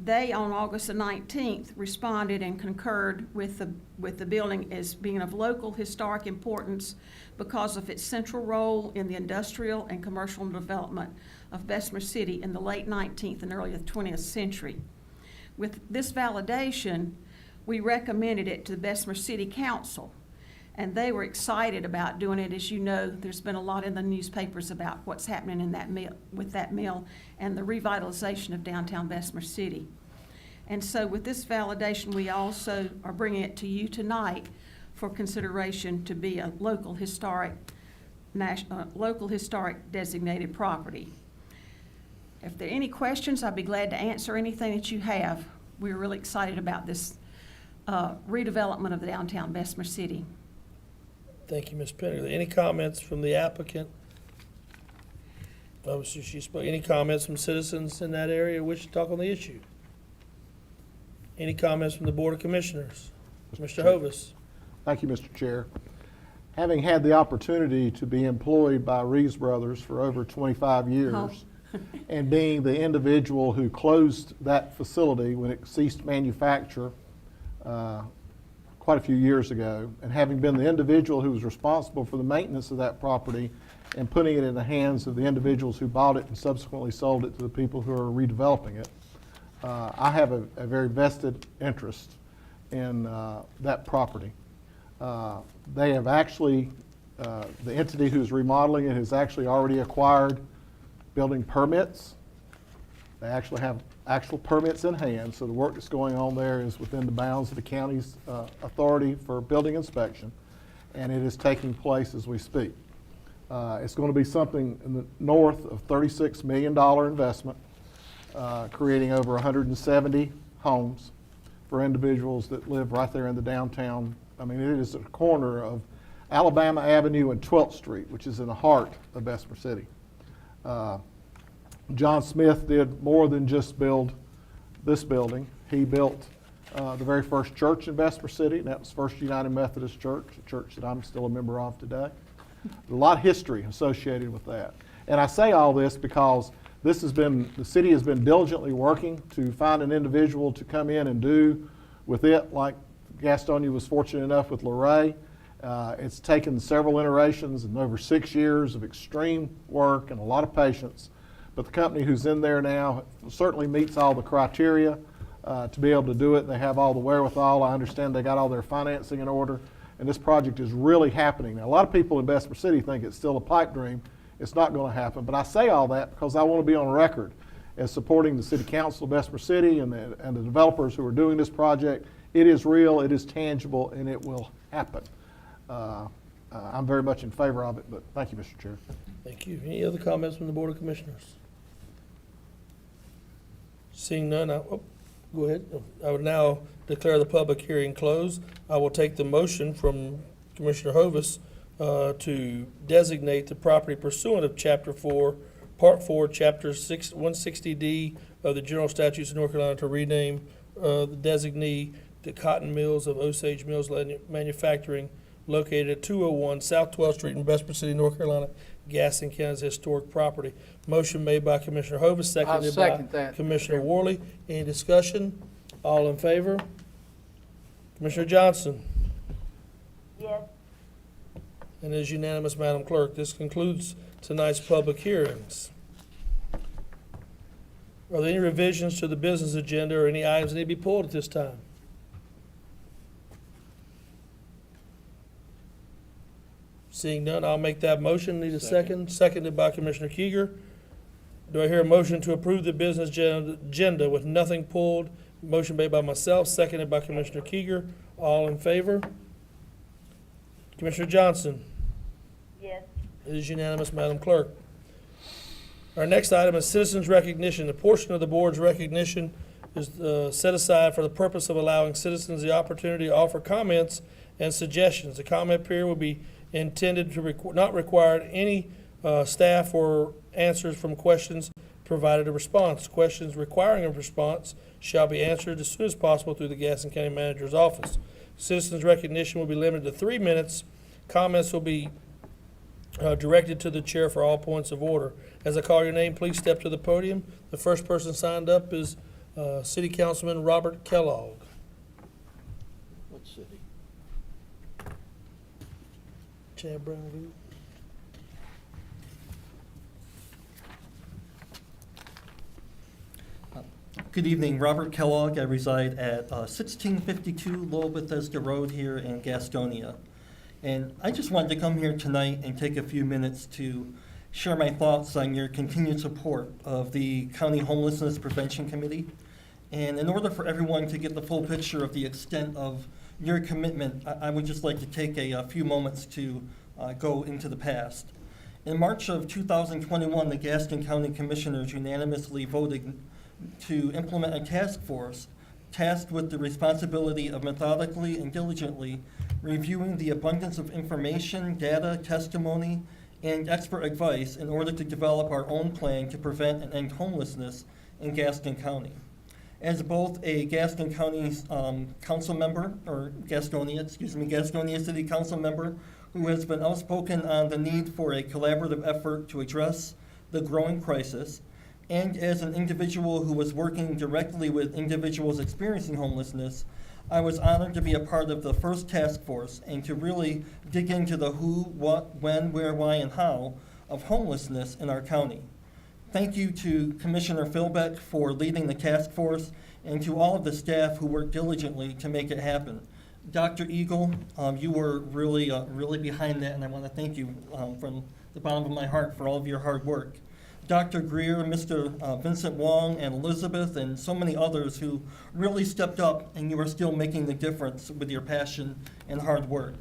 They, on August the 19th, responded and concurred with the building as being of local historic importance because of its central role in the industrial and commercial development of Bessemer City in the late 19th and early 20th century. With this validation, we recommended it to the Bessemer City Council, and they were excited about doing it. As you know, there's been a lot in the newspapers about what's happening in that mill, with that mill and the revitalization of downtown Bessemer City. And so with this validation, we also are bringing it to you tonight for consideration to be a local historic designated property. If there are any questions, I'd be glad to answer anything that you have. We're really excited about this redevelopment of the downtown Bessemer City. Thank you, Ms. Penny. Any comments from the applicant? Obviously, she spoke. Any comments from citizens in that area who wish to talk on the issue? Any comments from the Board of Commissioners? Mr. Hovis. Thank you, Mr. Chair. Having had the opportunity to be employed by Reeves Brothers for over 25 years, and being the individual who closed that facility when it ceased manufacture quite a few years ago, and having been the individual who was responsible for the maintenance of that property and putting it in the hands of the individuals who bought it and subsequently sold it to the people who are redeveloping it, I have a very vested interest in that property. They have actually, the entity who's remodeling it has actually already acquired building permits. They actually have actual permits in hand, so the work that's going on there is within the bounds of the county's authority for building inspection, and it is taking place as we speak. It's going to be something in the north of $36 million investment, creating over 170 homes for individuals that live right there in the downtown. I mean, it is at the corner of Alabama Avenue and 12th Street, which is in the heart of Bessemer City. John Smith did more than just build this building. He built the very first church in Bessemer City, and that was First United Methodist Church, a church that I'm still a member of today. A lot of history associated with that. And I say all this because the city has been diligently working to find an individual to come in and do with it, like Gaston was fortunate enough with Luray. It's taken several iterations and over 6 years of extreme work and a lot of patience. But the company who's in there now certainly meets all the criteria to be able to do it. They have all the wherewithal. I understand they got all their financing in order, and this project is really happening. Now, a lot of people in Bessemer City think it's still a pipe dream. It's not going to happen, but I say all that because I want to be on record as supporting the City Council of Bessemer City and the developers who are doing this project. It is real, it is tangible, and it will happen. I'm very much in favor of it, but thank you, Mr. Chair. Thank you. Any other comments from the Board of Commissioners? Seeing none, go ahead. I would now declare the public hearing closed. I will take the motion from Commissioner Hovis to designate the property pursuant of Chapter 4, Part 4, Chapter 160D of the General Statutes of North Carolina to rename the designee the Cotton Mills of Osage Mills Manufacturing, located at 201 South 12th Street in Bessemer City, North Carolina, Gaston County's historic property. Motion made by Commissioner Hovis, seconded by Commissioner Worley. Any discussion? All in favor? Commissioner Johnson? Yes. And it is unanimous, Madam Clerk. This concludes tonight's public hearings. Are there any revisions to the business agenda or any items that need to be pulled at this time? Seeing none, I'll make that motion. Need a second? Seconded by Commissioner Kieger. Do I hear a motion to approve the business agenda with nothing pulled Motion made by myself, seconded by Commissioner Kieger. All in favor? Commissioner Johnson? Yes. It is unanimous, Madam Clerk. Our next item is citizens' recognition. A portion of the board's recognition is set aside for the purpose of allowing citizens the opportunity to offer comments and suggestions. The comment period will be intended to not require any staff or answers from questions provided a response. Questions requiring a response shall be answered as soon as possible through the Gaston County Manager's office. Citizens' recognition will be limited to 3 minutes. Comments will be directed to the chair for all points of order. As I call your name, please step to the podium. The first person signed up is City Councilman Robert Kellogg. What city? Chad Brown. Good evening, Robert Kellogg. I reside at 1652 Lower Bethesda Road here in Gastonia. And I just wanted to come here tonight and take a few minutes to share my thoughts on your continued support of the County Homelessness Prevention Committee. And in order for everyone to get the full picture of the extent of your commitment, I would just like to take a few moments to go into the past. In March of 2021, the Gaston County Commissioners unanimously voted to implement a task force tasked with the responsibility of methodically and diligently reviewing the abundance of information, data, testimony, and expert advice in order to develop our own plan to prevent and end homelessness in Gaston County. As both a Gaston County council member, or Gastonia City Council member, who has been outspoken on the need for a collaborative effort to address the growing crisis, and as an individual who was working directly with individuals experiencing homelessness, I was honored to be a part of the first task force and to really dig into the who, what, when, where, why, and how of homelessness in our county. Thank you to Commissioner Philbeck for leading the task force and to all of the staff who worked diligently to make it happen. Dr. Eagle, you were really behind that, and I want to thank you from the bottom of my heart for all of your hard work. Dr. Greer, Mr. Vincent Wong, and Elizabeth, and so many others who really stepped up, and you are still making the difference with your passion and hard work.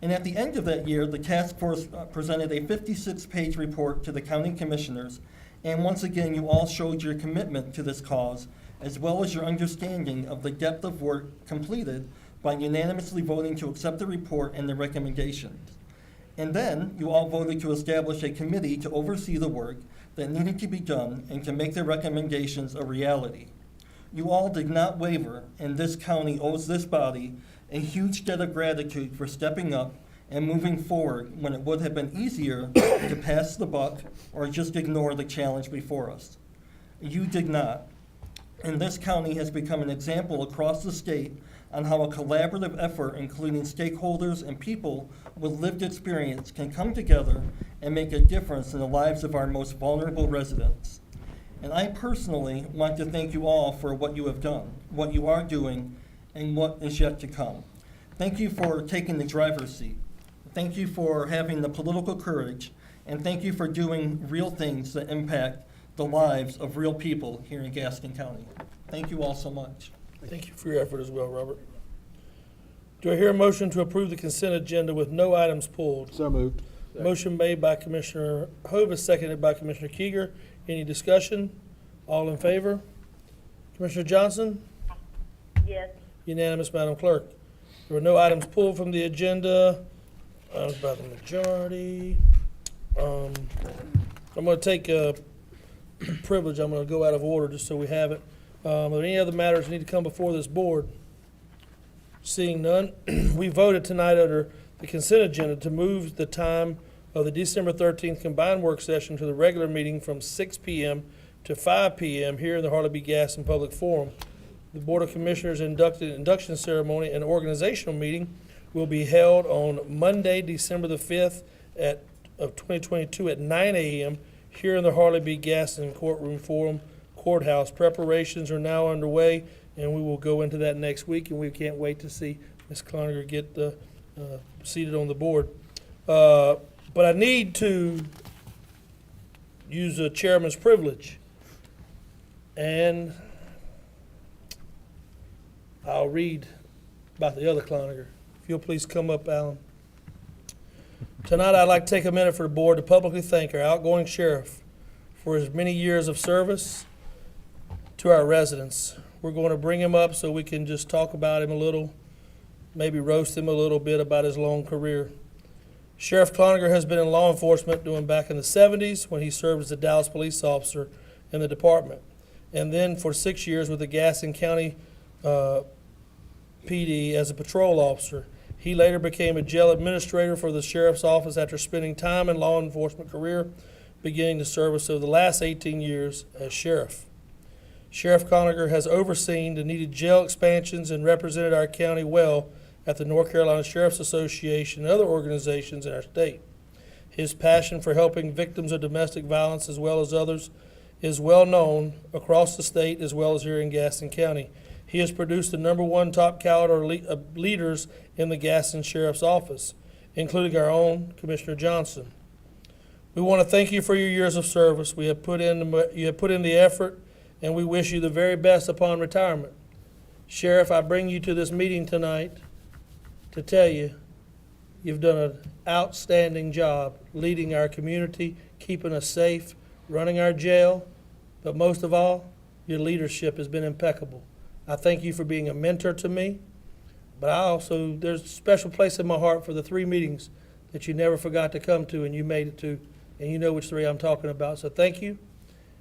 And at the end of that year, the task force presented a 56-page report to the county commissioners, and once again, you all showed your commitment to this cause, as well as your understanding of the depth of work completed by unanimously voting to accept the report and the recommendations. And then, you all voted to establish a committee to oversee the work that needed to be done and to make the recommendations a reality. You all did not waver, and this county owes this body a huge debt of gratitude for stepping up and moving forward when it would have been easier to pass the buck or just ignore the challenge before us. You did not. And this county has become an example across the state on how a collaborative effort, including stakeholders and people with lived experience, can come together and make a difference in the lives of our most vulnerable residents. And I personally want to thank you all for what you have done, what you are doing, and what is yet to come. Thank you for taking the driver's seat. Thank you for having the political courage, and thank you for doing real things that impact the lives of real people here in Gaston County. Thank you all so much. Thank you for your effort as well, Robert. Do I hear a motion to approve the consent agenda with no items pulled? So moved. Motion made by Commissioner Hovis, seconded by Commissioner Kieger. Any discussion? All in favor? Commissioner Johnson? Yes. Unanimous, Madam Clerk. There were no items pulled from the agenda by the majority. I'm going to take a privilege. I'm going to go out of order just so we have it. Are there any other matters that need to come before this board? Seeing none, we voted tonight under the consent agenda to move the time of the December 13th combined work session to the regular meeting from 6 p.m. to 5 p.m. here in the Harley B. Gaston Public Forum. The Board of Commissioners induction ceremony and organizational meeting will be held on Monday, December the 5th of 2022 at 9 a.m. here in the Harley B. Gaston Courtroom Forum Courthouse. Preparations are now underway, and we will go into that next week, and we can't wait to see Ms. Cloninger get seated on the board. But I need to use a chairman's privilege and I'll read about the other Cloninger. If you'll please come up, Alan. Tonight, I'd like to take a minute for the board to publicly thank our outgoing sheriff for his many years of service to our residents. We're going to bring him up so we can just talk about him a little, maybe roast him a little bit about his long career. Sheriff Cloninger has been in law enforcement doing back in the 70s when he served as a Dallas police officer in the department, and then for 6 years with the Gaston County PD as a patrol officer. He later became a jail administrator for the sheriff's office after spending time in law enforcement career, beginning the service of the last 18 years as sheriff. Sheriff Cloninger has overseen the needed jail expansions and represented our county well at the North Carolina Sheriff's Association and other organizations in our state. His passion for helping victims of domestic violence as well as others is well known across the state as well as here in Gaston County. He has produced the #1 top caliber leaders in the Gaston Sheriff's Office, including our own Commissioner Johnson. We want to thank you for your years of service. You have put in the effort, and we wish you the very best upon retirement. Sheriff, I bring you to this meeting tonight to tell you you've done an outstanding job leading our community, keeping us safe, running our jail, but most of all, your leadership has been impeccable. I thank you for being a mentor to me, but there's a special place in my heart for the 3 meetings that you never forgot to come to and you made it to, and you know which 3 I'm talking about, so thank you.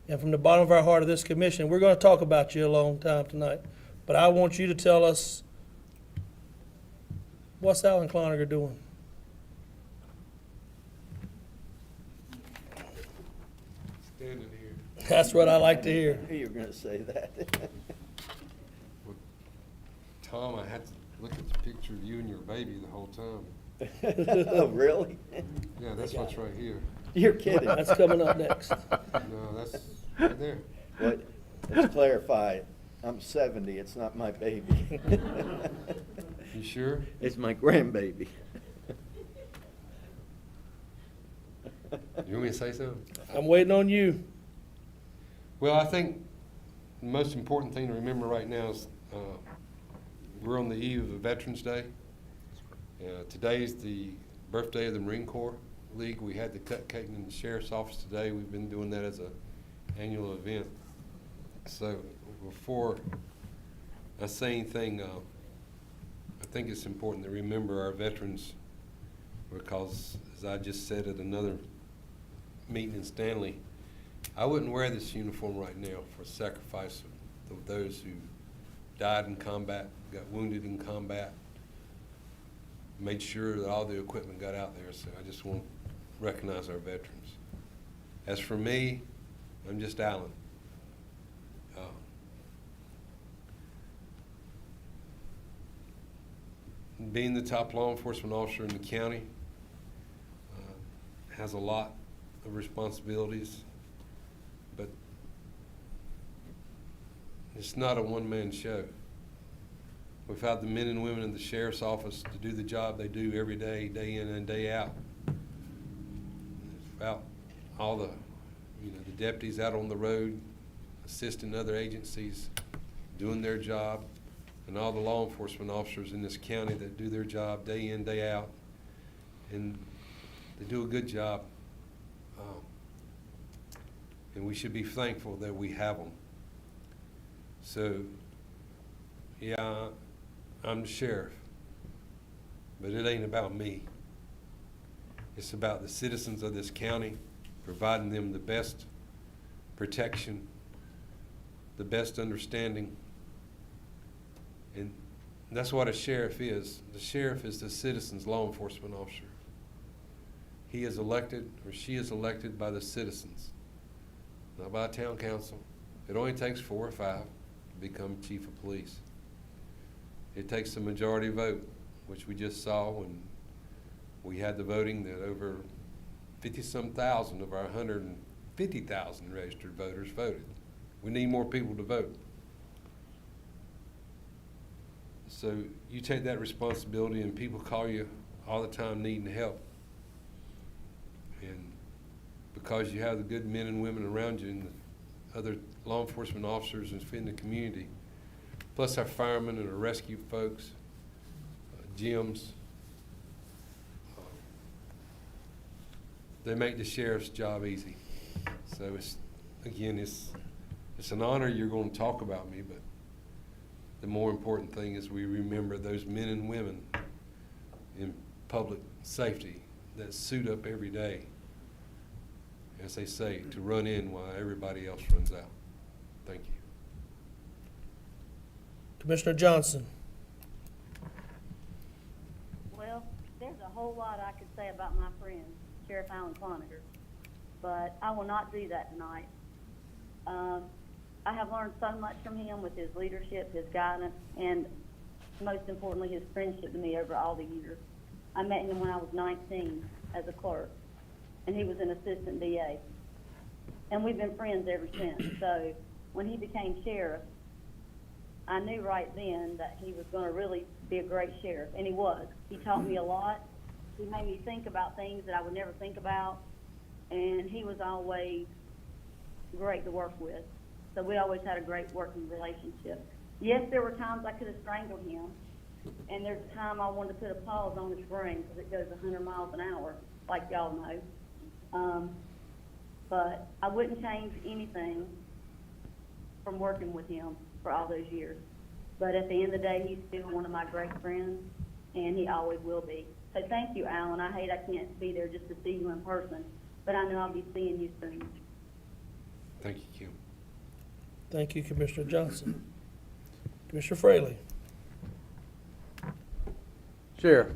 And from the bottom of our heart of this commission, we're going to talk about you a long time tonight, but I want you to tell us, what's Alan Cloninger doing? Standing here. That's what I like to hear. I knew you were gonna say that. Tom, I had to look at the picture of you and your baby the whole time. Oh, really? Yeah, that's what's right here. You're kidding. That's coming up next. No, that's right there. But let's clarify, I'm 70, it's not my baby. You sure? It's my grandbaby. You want me to say so? I'm waiting on you. Well, I think the most important thing to remember right now is we're on the eve of Veterans Day. Today is the birthday of the Marine Corps League. We had the cut cake in the sheriff's office today. We've been doing that as an annual event. So before I say anything, I think it's important to remember our veterans because, as I just said at another meeting in Stanley, I wouldn't wear this uniform right now for sacrifice of those who died in combat, got wounded in combat, made sure that all the equipment got out there. So I just want to recognize our veterans. As for me, I'm just Alan. Being the top law enforcement officer in the county has a lot of responsibilities, but it's not a one-man show. Without the men and women in the sheriff's office to do the job they do every day, day in and day out, without all the deputies out on the road assisting other agencies doing their job, and all the law enforcement officers in this county that do their job day in, day out, and they do a good job. And we should be thankful that we have them. So, yeah, I'm the sheriff, but it ain't about me. It's about the citizens of this county, providing them the best protection, the best understanding. And that's what a sheriff is. The sheriff is the citizen's law enforcement officer. He is elected, or she is elected by the citizens, not by a town council. It only takes 4 or 5 to become chief of police. It takes a majority vote, which we just saw when we had the voting that over 50-some thousand of our 150,000 registered voters voted. We need more people to vote. So you take that responsibility, and people call you all the time needing help. And because you have the good men and women around you and the other law enforcement officers in the community, plus our firemen and our rescue folks, gyms. They make the sheriff's job easy. So again, it's an honor you're going to talk about me, but the more important thing is we remember those men and women in public safety that suit up every day, as they say, to run in while everybody else runs out. Thank you. Commissioner Johnson. Well, there's a whole lot I could say about my friend, Sheriff Alan Cloninger, but I will not do that tonight. I have learned so much from him with his leadership, his guidance, and most importantly, his friendship to me over all the years. I met him when I was 19 as a clerk, and he was an assistant DA. And we've been friends ever since. So when he became sheriff, I knew right then that he was going to really be a great sheriff, and he was. He taught me a lot. He made me think about things that I would never think about, and he was always great to work with. So we always had a great working relationship. Yes, there were times I could have strangled him, and there's a time I wanted to put a pause on his brain because it goes 100 miles an hour, like y'all know. But I wouldn't change anything from working with him for all those years. But at the end of the day, he's still one of my great friends, and he always will be. So thank you, Alan. I hate I can't be there just to see you in person, but I know I'll be seeing you soon. Thank you, Kim. Thank you, Commissioner Johnson. Commissioner Fraley. Sheriff,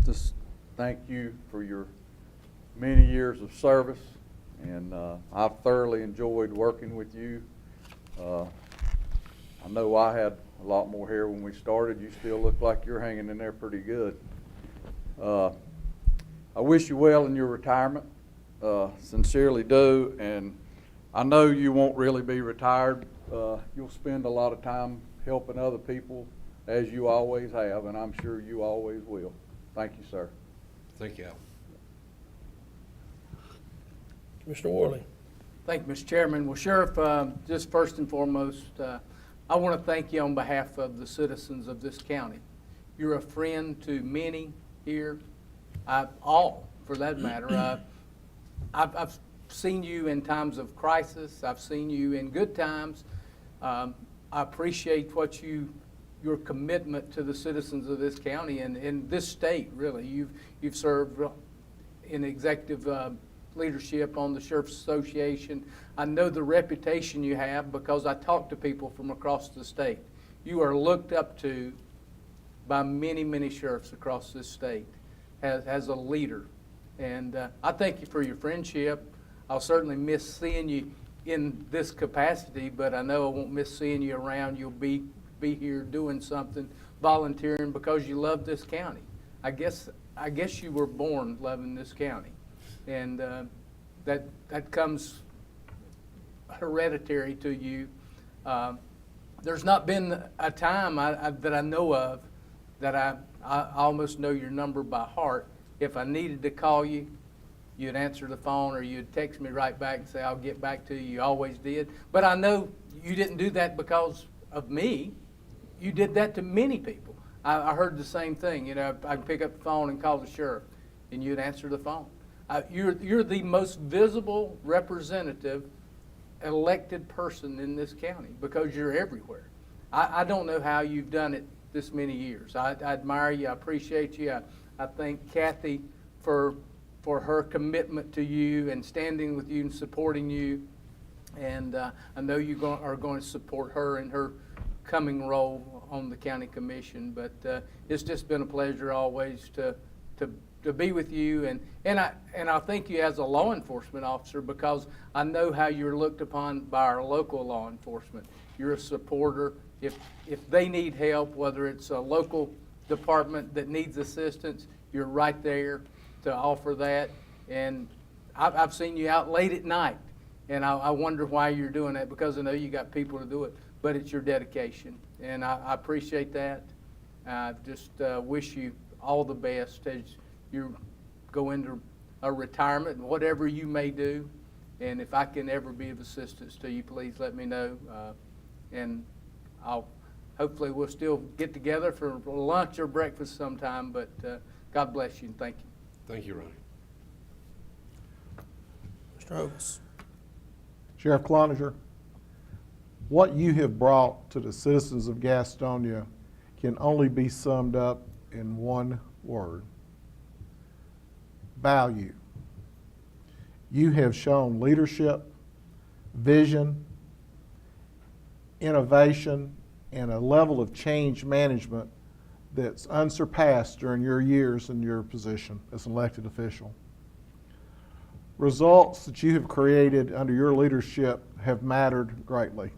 just thank you for your many years of service, and I've thoroughly enjoyed working with you. I know I had a lot more hair when we started. You still look like you're hanging in there pretty good. I wish you well in your retirement, sincerely do, and I know you won't really be retired. You'll spend a lot of time helping other people, as you always have, and I'm sure you always will. Thank you, sir. Thank you, Al. Commissioner Worley. Thank you, Mr. Chairman. Well, Sheriff, just first and foremost, I want to thank you on behalf of the citizens of this county. You're a friend to many here, all for that matter. I've seen you in times of crisis. I've seen you in good times. I appreciate your commitment to the citizens of this county and in this state, really. You've served in executive leadership on the Sheriff's Association. I know the reputation you have because I talk to people from across the state. You are looked up to by many, many sheriffs across this state as a leader. And I thank you for your friendship. I'll certainly miss seeing you in this capacity, but I know I won't miss seeing you around. You'll be here doing something, volunteering because you love this county. I guess you were born loving this county. And that comes hereditary to you. There's not been a time that I know of that I almost know your number by heart. If I needed to call you, you'd answer the phone or you'd text me right back and say, I'll get back to you. You always did. But I know you didn't do that because of me. You did that to many people. I heard the same thing. You know, I'd pick up the phone and call the sheriff, and you'd answer the phone. You're the most visible representative elected person in this county because you're everywhere. I don't know how you've done it this many years. I admire you. I appreciate you. I thank Kathy for her commitment to you and standing with you and supporting you. And I know you are going to support her in her coming role on the county commission. But it's just been a pleasure always to be with you, and I thank you as a law enforcement officer because I know how you're looked upon by our local law enforcement. You're a supporter. If they need help, whether it's a local department that needs assistance, you're right there to offer that. And I've seen you out late at night, and I wonder why you're doing that because I know you got people to do it, but it's your dedication, and I appreciate that. I just wish you all the best as you go into a retirement, whatever you may do. And if I can ever be of assistance to you, please let me know. And Hopefully we'll still get together for lunch or breakfast sometime, but God bless you and thank you. Thank you, Ronnie. Mr. Hovis. Sheriff Cloninger, what you have brought to the citizens of Gastonia can only be summed up in one word: value. You have shown leadership, vision, innovation, and a level of change management that's unsurpassed during your years in your position as an elected official. Results that you have created under your leadership have mattered greatly.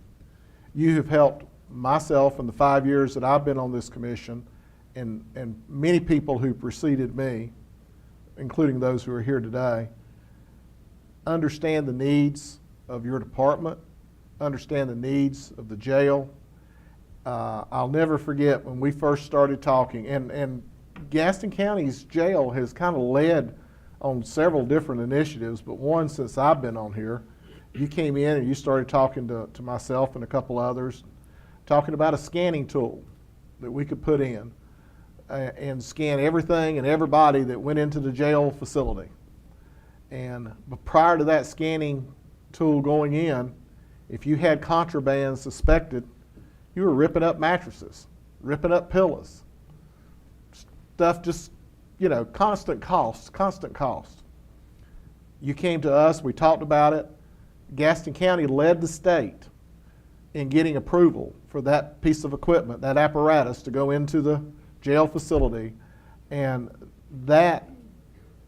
You have helped myself in the 5 years that I've been on this commission, and many people who preceded me, including those who are here today, understand the needs of your department, understand the needs of the jail. I'll never forget when we first started talking, and Gaston County's jail has kind of led on several different initiatives, but one since I've been on here. You came in and you started talking to myself and a couple others, talking about a scanning tool that we could put in and scan everything and everybody that went into the jail facility. And prior to that scanning tool going in, if you had contraband suspected, you were ripping up mattresses, ripping up pillows. Stuff just, you know, constant cost. You came to us, we talked about it. Gaston County led the state in getting approval for that piece of equipment, that apparatus to go into the jail facility. And that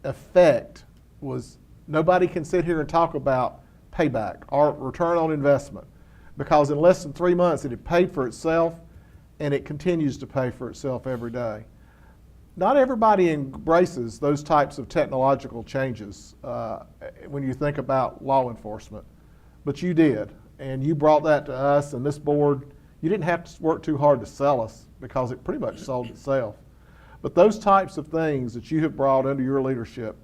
effect was, nobody can sit here and talk about payback or return on investment, because in less than 3 months it had paid for itself, and it continues to pay for itself every day. Not everybody embraces those types of technological changes when you think about law enforcement, but you did, and you brought that to us and this board. You didn't have to work too hard to sell us, because it pretty much sold itself. But those types of things that you have brought under your leadership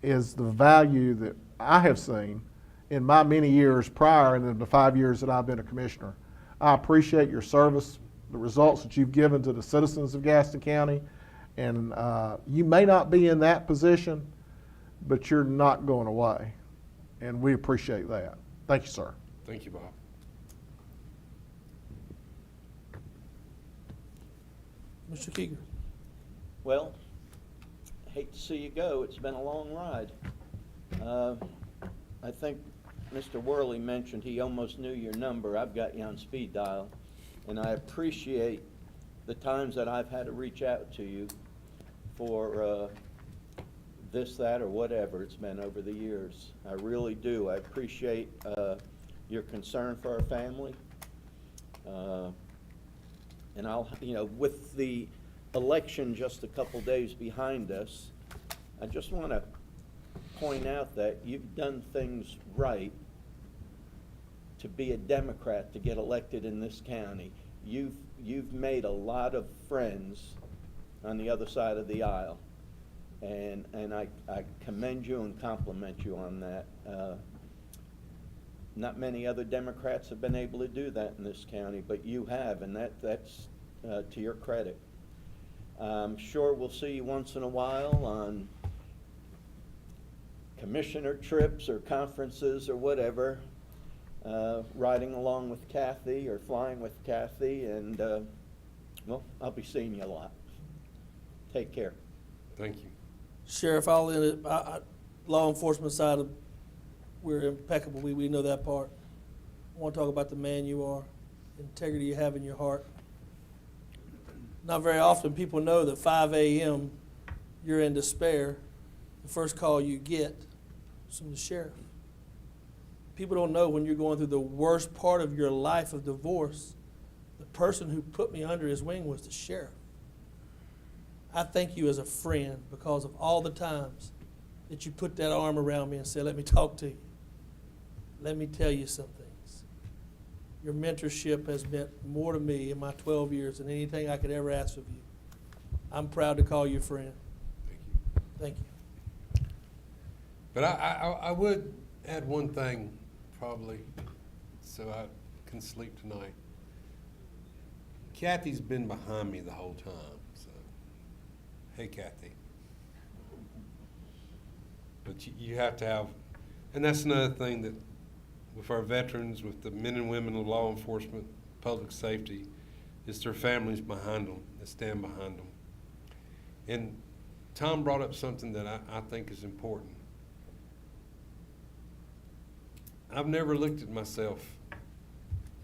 is the value that I have seen in my many years prior and in the 5 years that I've been a commissioner. I appreciate your service, the results that you've given to the citizens of Gaston County, and you may not be in that position, but you're not going away, and we appreciate that. Thank you, sir. Thank you, Bob. Mr. Keeger. Well, hate to see you go. It's been a long ride. I think Mr. Worley mentioned he almost knew your number. I've got you on speed dial, and I appreciate the times that I've had to reach out to you for this, that, or whatever it's been over the years. I really do. I appreciate your concern for our family. And I'll, you know, with the election just a couple days behind us, I just want to point out that you've done things right to be a Democrat to get elected in this county. You've made a lot of friends on the other side of the aisle, and I commend you and compliment you on that. Not many other Democrats have been able to do that in this county, but you have, and that's to your credit. I'm sure we'll see you once in a while on commissioner trips or conferences or whatever, riding along with Kathy or flying with Kathy, and well, I'll be seeing you a lot. Take care. Thank you. Sheriff, I'll end it. Law enforcement side, we're impeccable. We know that part. I want to talk about the man you are, integrity you have in your heart. Not very often people know that 5 a.m. you're in despair. The first call you get is from the sheriff. People don't know when you're going through the worst part of your life of divorce, the person who put me under his wing was the sheriff. I thank you as a friend because of all the times that you put that arm around me and said, let me talk to you. Let me tell you some things. Your mentorship has meant more to me in my 12 years than anything I could ever ask of you. I'm proud to call you a friend. Thank you. Thank you. But I would add one thing, probably, so I can sleep tonight. Kathy's been behind me the whole time, so, hey Kathy. But you have to have, and that's another thing that with our veterans, with the men and women of law enforcement, public safety, is their families behind them, that stand behind them. And Tom brought up something that I think is important. I've never looked at myself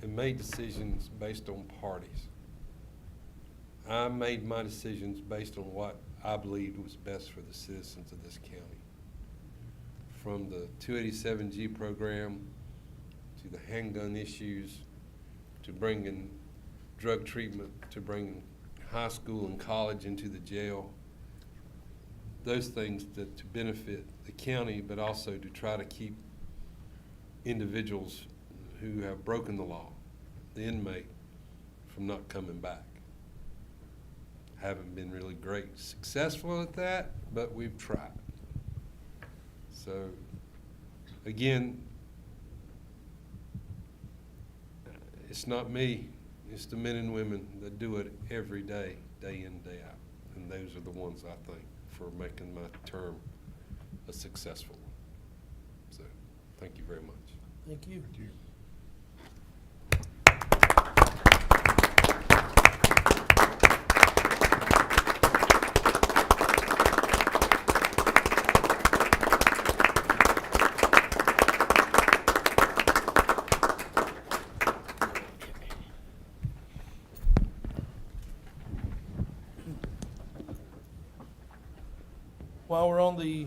and made decisions based on parties. I made my decisions based on what I believed was best for the citizens of this county. From the 287G program to the handgun issues, to bringing drug treatment, to bringing high school and college into the jail. Those things that to benefit the county, but also to try to keep individuals who have broken the law, the inmate, from not coming back. Haven't been really great successful at that, but we've tried. So, again, it's not me, it's the men and women that do it every day, day in, day out. And those are the ones I think for making my term a successful one. So, thank you very much. Thank you. Thank you. While we're on the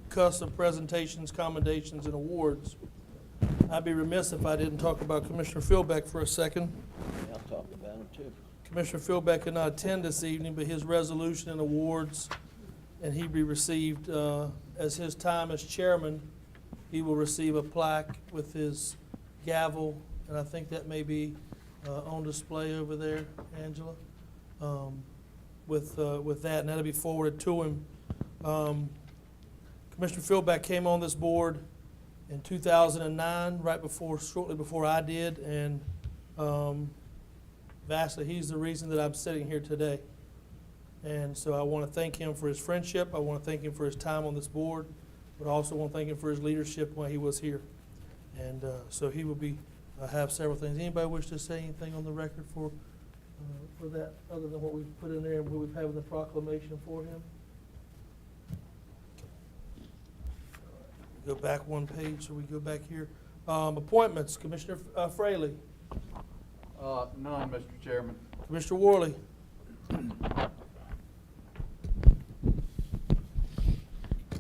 cusp of presentations, commendations, and awards, I'd be remiss if I didn't talk about Commissioner Philbeck for a second. I'll talk about him too. Commissioner Philbeck could not attend this evening, but his resolution and awards, and he be received, as his time as chairman, he will receive a plaque with his gavel, and I think that may be on display over there, Angela, with that, and that'll be forwarded to him. Commissioner Philbeck came on this board in 2009, shortly before I did, and vastly, he's the reason that I'm sitting here today. And so I want to thank him for his friendship. I want to thank him for his time on this board, but I also want to thank him for his leadership while he was here. And so he will be have several things. Anybody wish to say anything on the record for that, other than what we've put in there and what we've had in the proclamation for him? Go back one page, so we go back here. Appointments, Commissioner Fraley. None, Mr. Chairman. Commissioner Worley.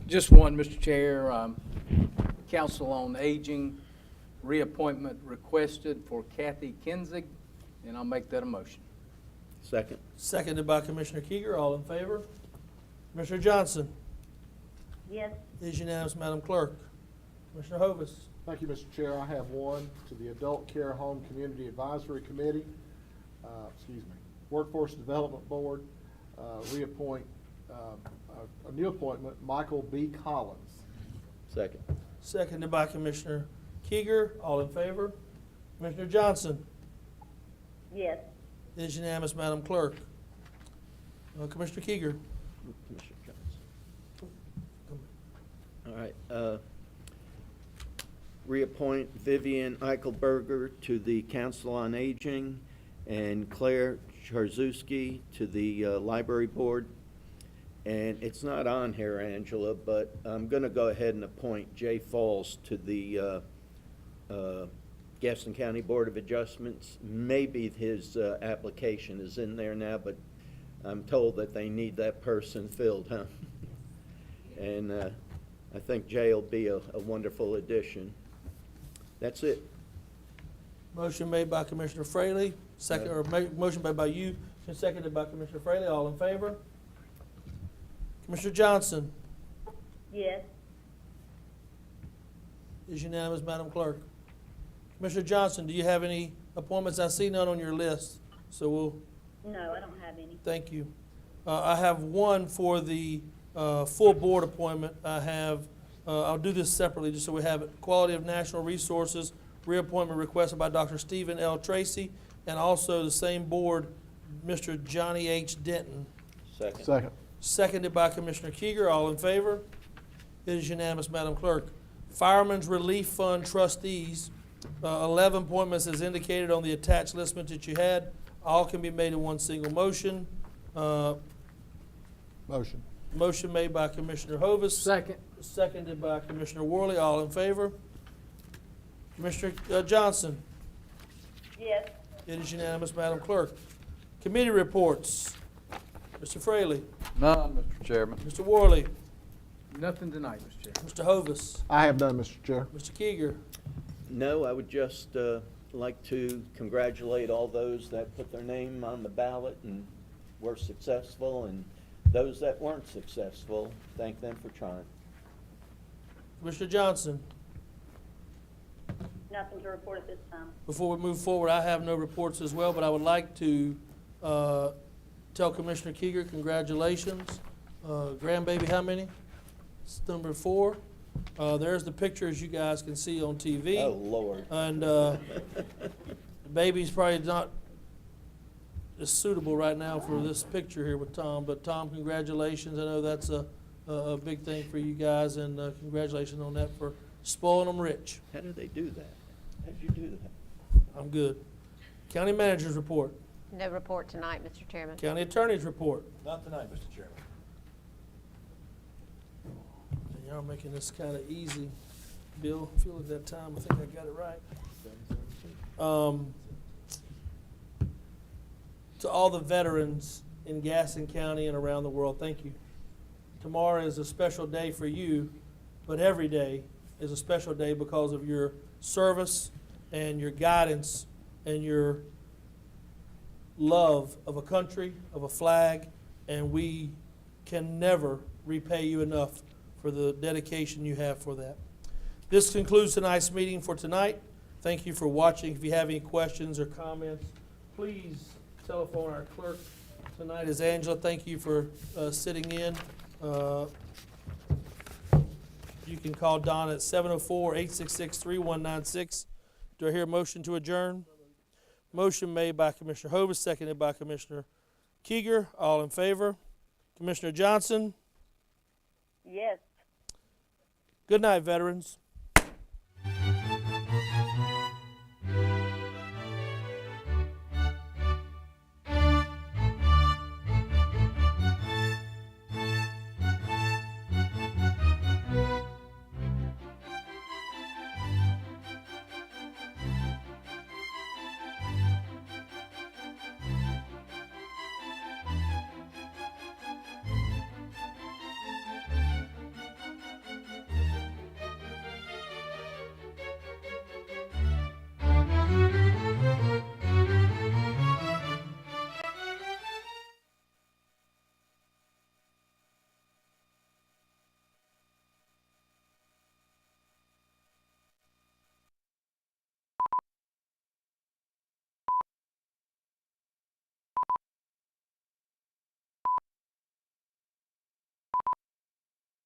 Just one, Mr. Chair. Council on Aging, reappointment requested for Kathy Kinzig, and I'll make that a motion. Second. Seconded by Commissioner Kieger. All in favor? Commissioner Johnson. Yes. It is unanimous, Madam Clerk. Commissioner Hovis. Thank you, Mr. Chair. I have one to the Adult Care Home Community Advisory Committee, Workforce Development Board, reappoint, a new appointment, Michael B. Collins. Second. Seconded by Commissioner Kieger. All in favor? Commissioner Johnson. Yes. It is unanimous, Madam Clerk. Commissioner Kieger. Commissioner Johnson. All right. Reappoint Vivian Eichelberger to the Council on Aging and Claire Charzewski to the Library Board. And it's not on here, Angela, but I'm going to go ahead and appoint Jay Falls to the Gaston County Board of Adjustments. Maybe his application is in there now, but I'm told that they need that person filled, huh? And I think Jay will be a wonderful addition. That's it. Motion made by Commissioner Fraley, motion made by you, and seconded by Commissioner Fraley. All in favor? Commissioner Johnson. Yes. Is unanimous, Madam Clerk. Commissioner Johnson, do you have any appointments? I see none on your list, so we'll. No, I don't have any. Thank you. I have one for the full board appointment. I have, I'll do this separately just so we have it. Quality of National Resources, reappointment requested by Dr. Stephen L. Tracy and also the same board, Mr. Johnny H. Denton. Second. Second. Seconded by Commissioner Kieger. All in favor? It is unanimous, Madam Clerk. Fireman's Relief Fund trustees, 11 appointments as indicated on the attached list that you had. All can be made in one single motion. Motion. Motion made by Commissioner Hovis. Second. Seconded by Commissioner Worley. All in favor? Commissioner Johnson? Yes. It is unanimous, Madam Clerk. Committee reports. Mr. Fraley? None, Mr. Chairman. Mr. Worley? Nothing tonight, Mr. Chair. Mr. Hovis? I have done, Mr. Chair. Mr. Kieger? No, I would just like to congratulate all those that put their name on the ballot and were successful, and those that weren't successful, thank them for trying. Commissioner Johnson? Nothing to report at this time. Before we move forward, I have no reports as well, but I would like to tell Commissioner Kieger, congratulations. Grandbaby, how many? It's number 4. There's the pictures you guys can see on TV. Oh, Lord. And the baby's probably not as suitable right now for this picture here with Tom, but Tom, congratulations. I know that's a big thing for you guys, and congratulations on that for spoiling them rich. How do they do that? How did you do that? I'm good. County Manager's report. No report tonight, Mr. Chairman. County Attorney's report. Not tonight, Mr. Chairman. Y'all making this kind of easy. Bill, I feel at that time, I think I got it right. To all the veterans in Gaston County and around the world, thank you. Tomorrow is a special day for you, but every day is a special day because of your service and your guidance and your love of a country, of a flag, and we can never repay you enough for the dedication you have for that. This concludes tonight's meeting for tonight. Thank you for watching. If you have any questions or comments, please telephone our clerk tonight is Angela. Thank you for sitting in. You can call Donna at 704-866-3196. Do I hear a motion to adjourn? Motion made by Commissioner Hovis, seconded by Commissioner Kieger. All in favor? Commissioner Johnson? Yes. Good night, veterans.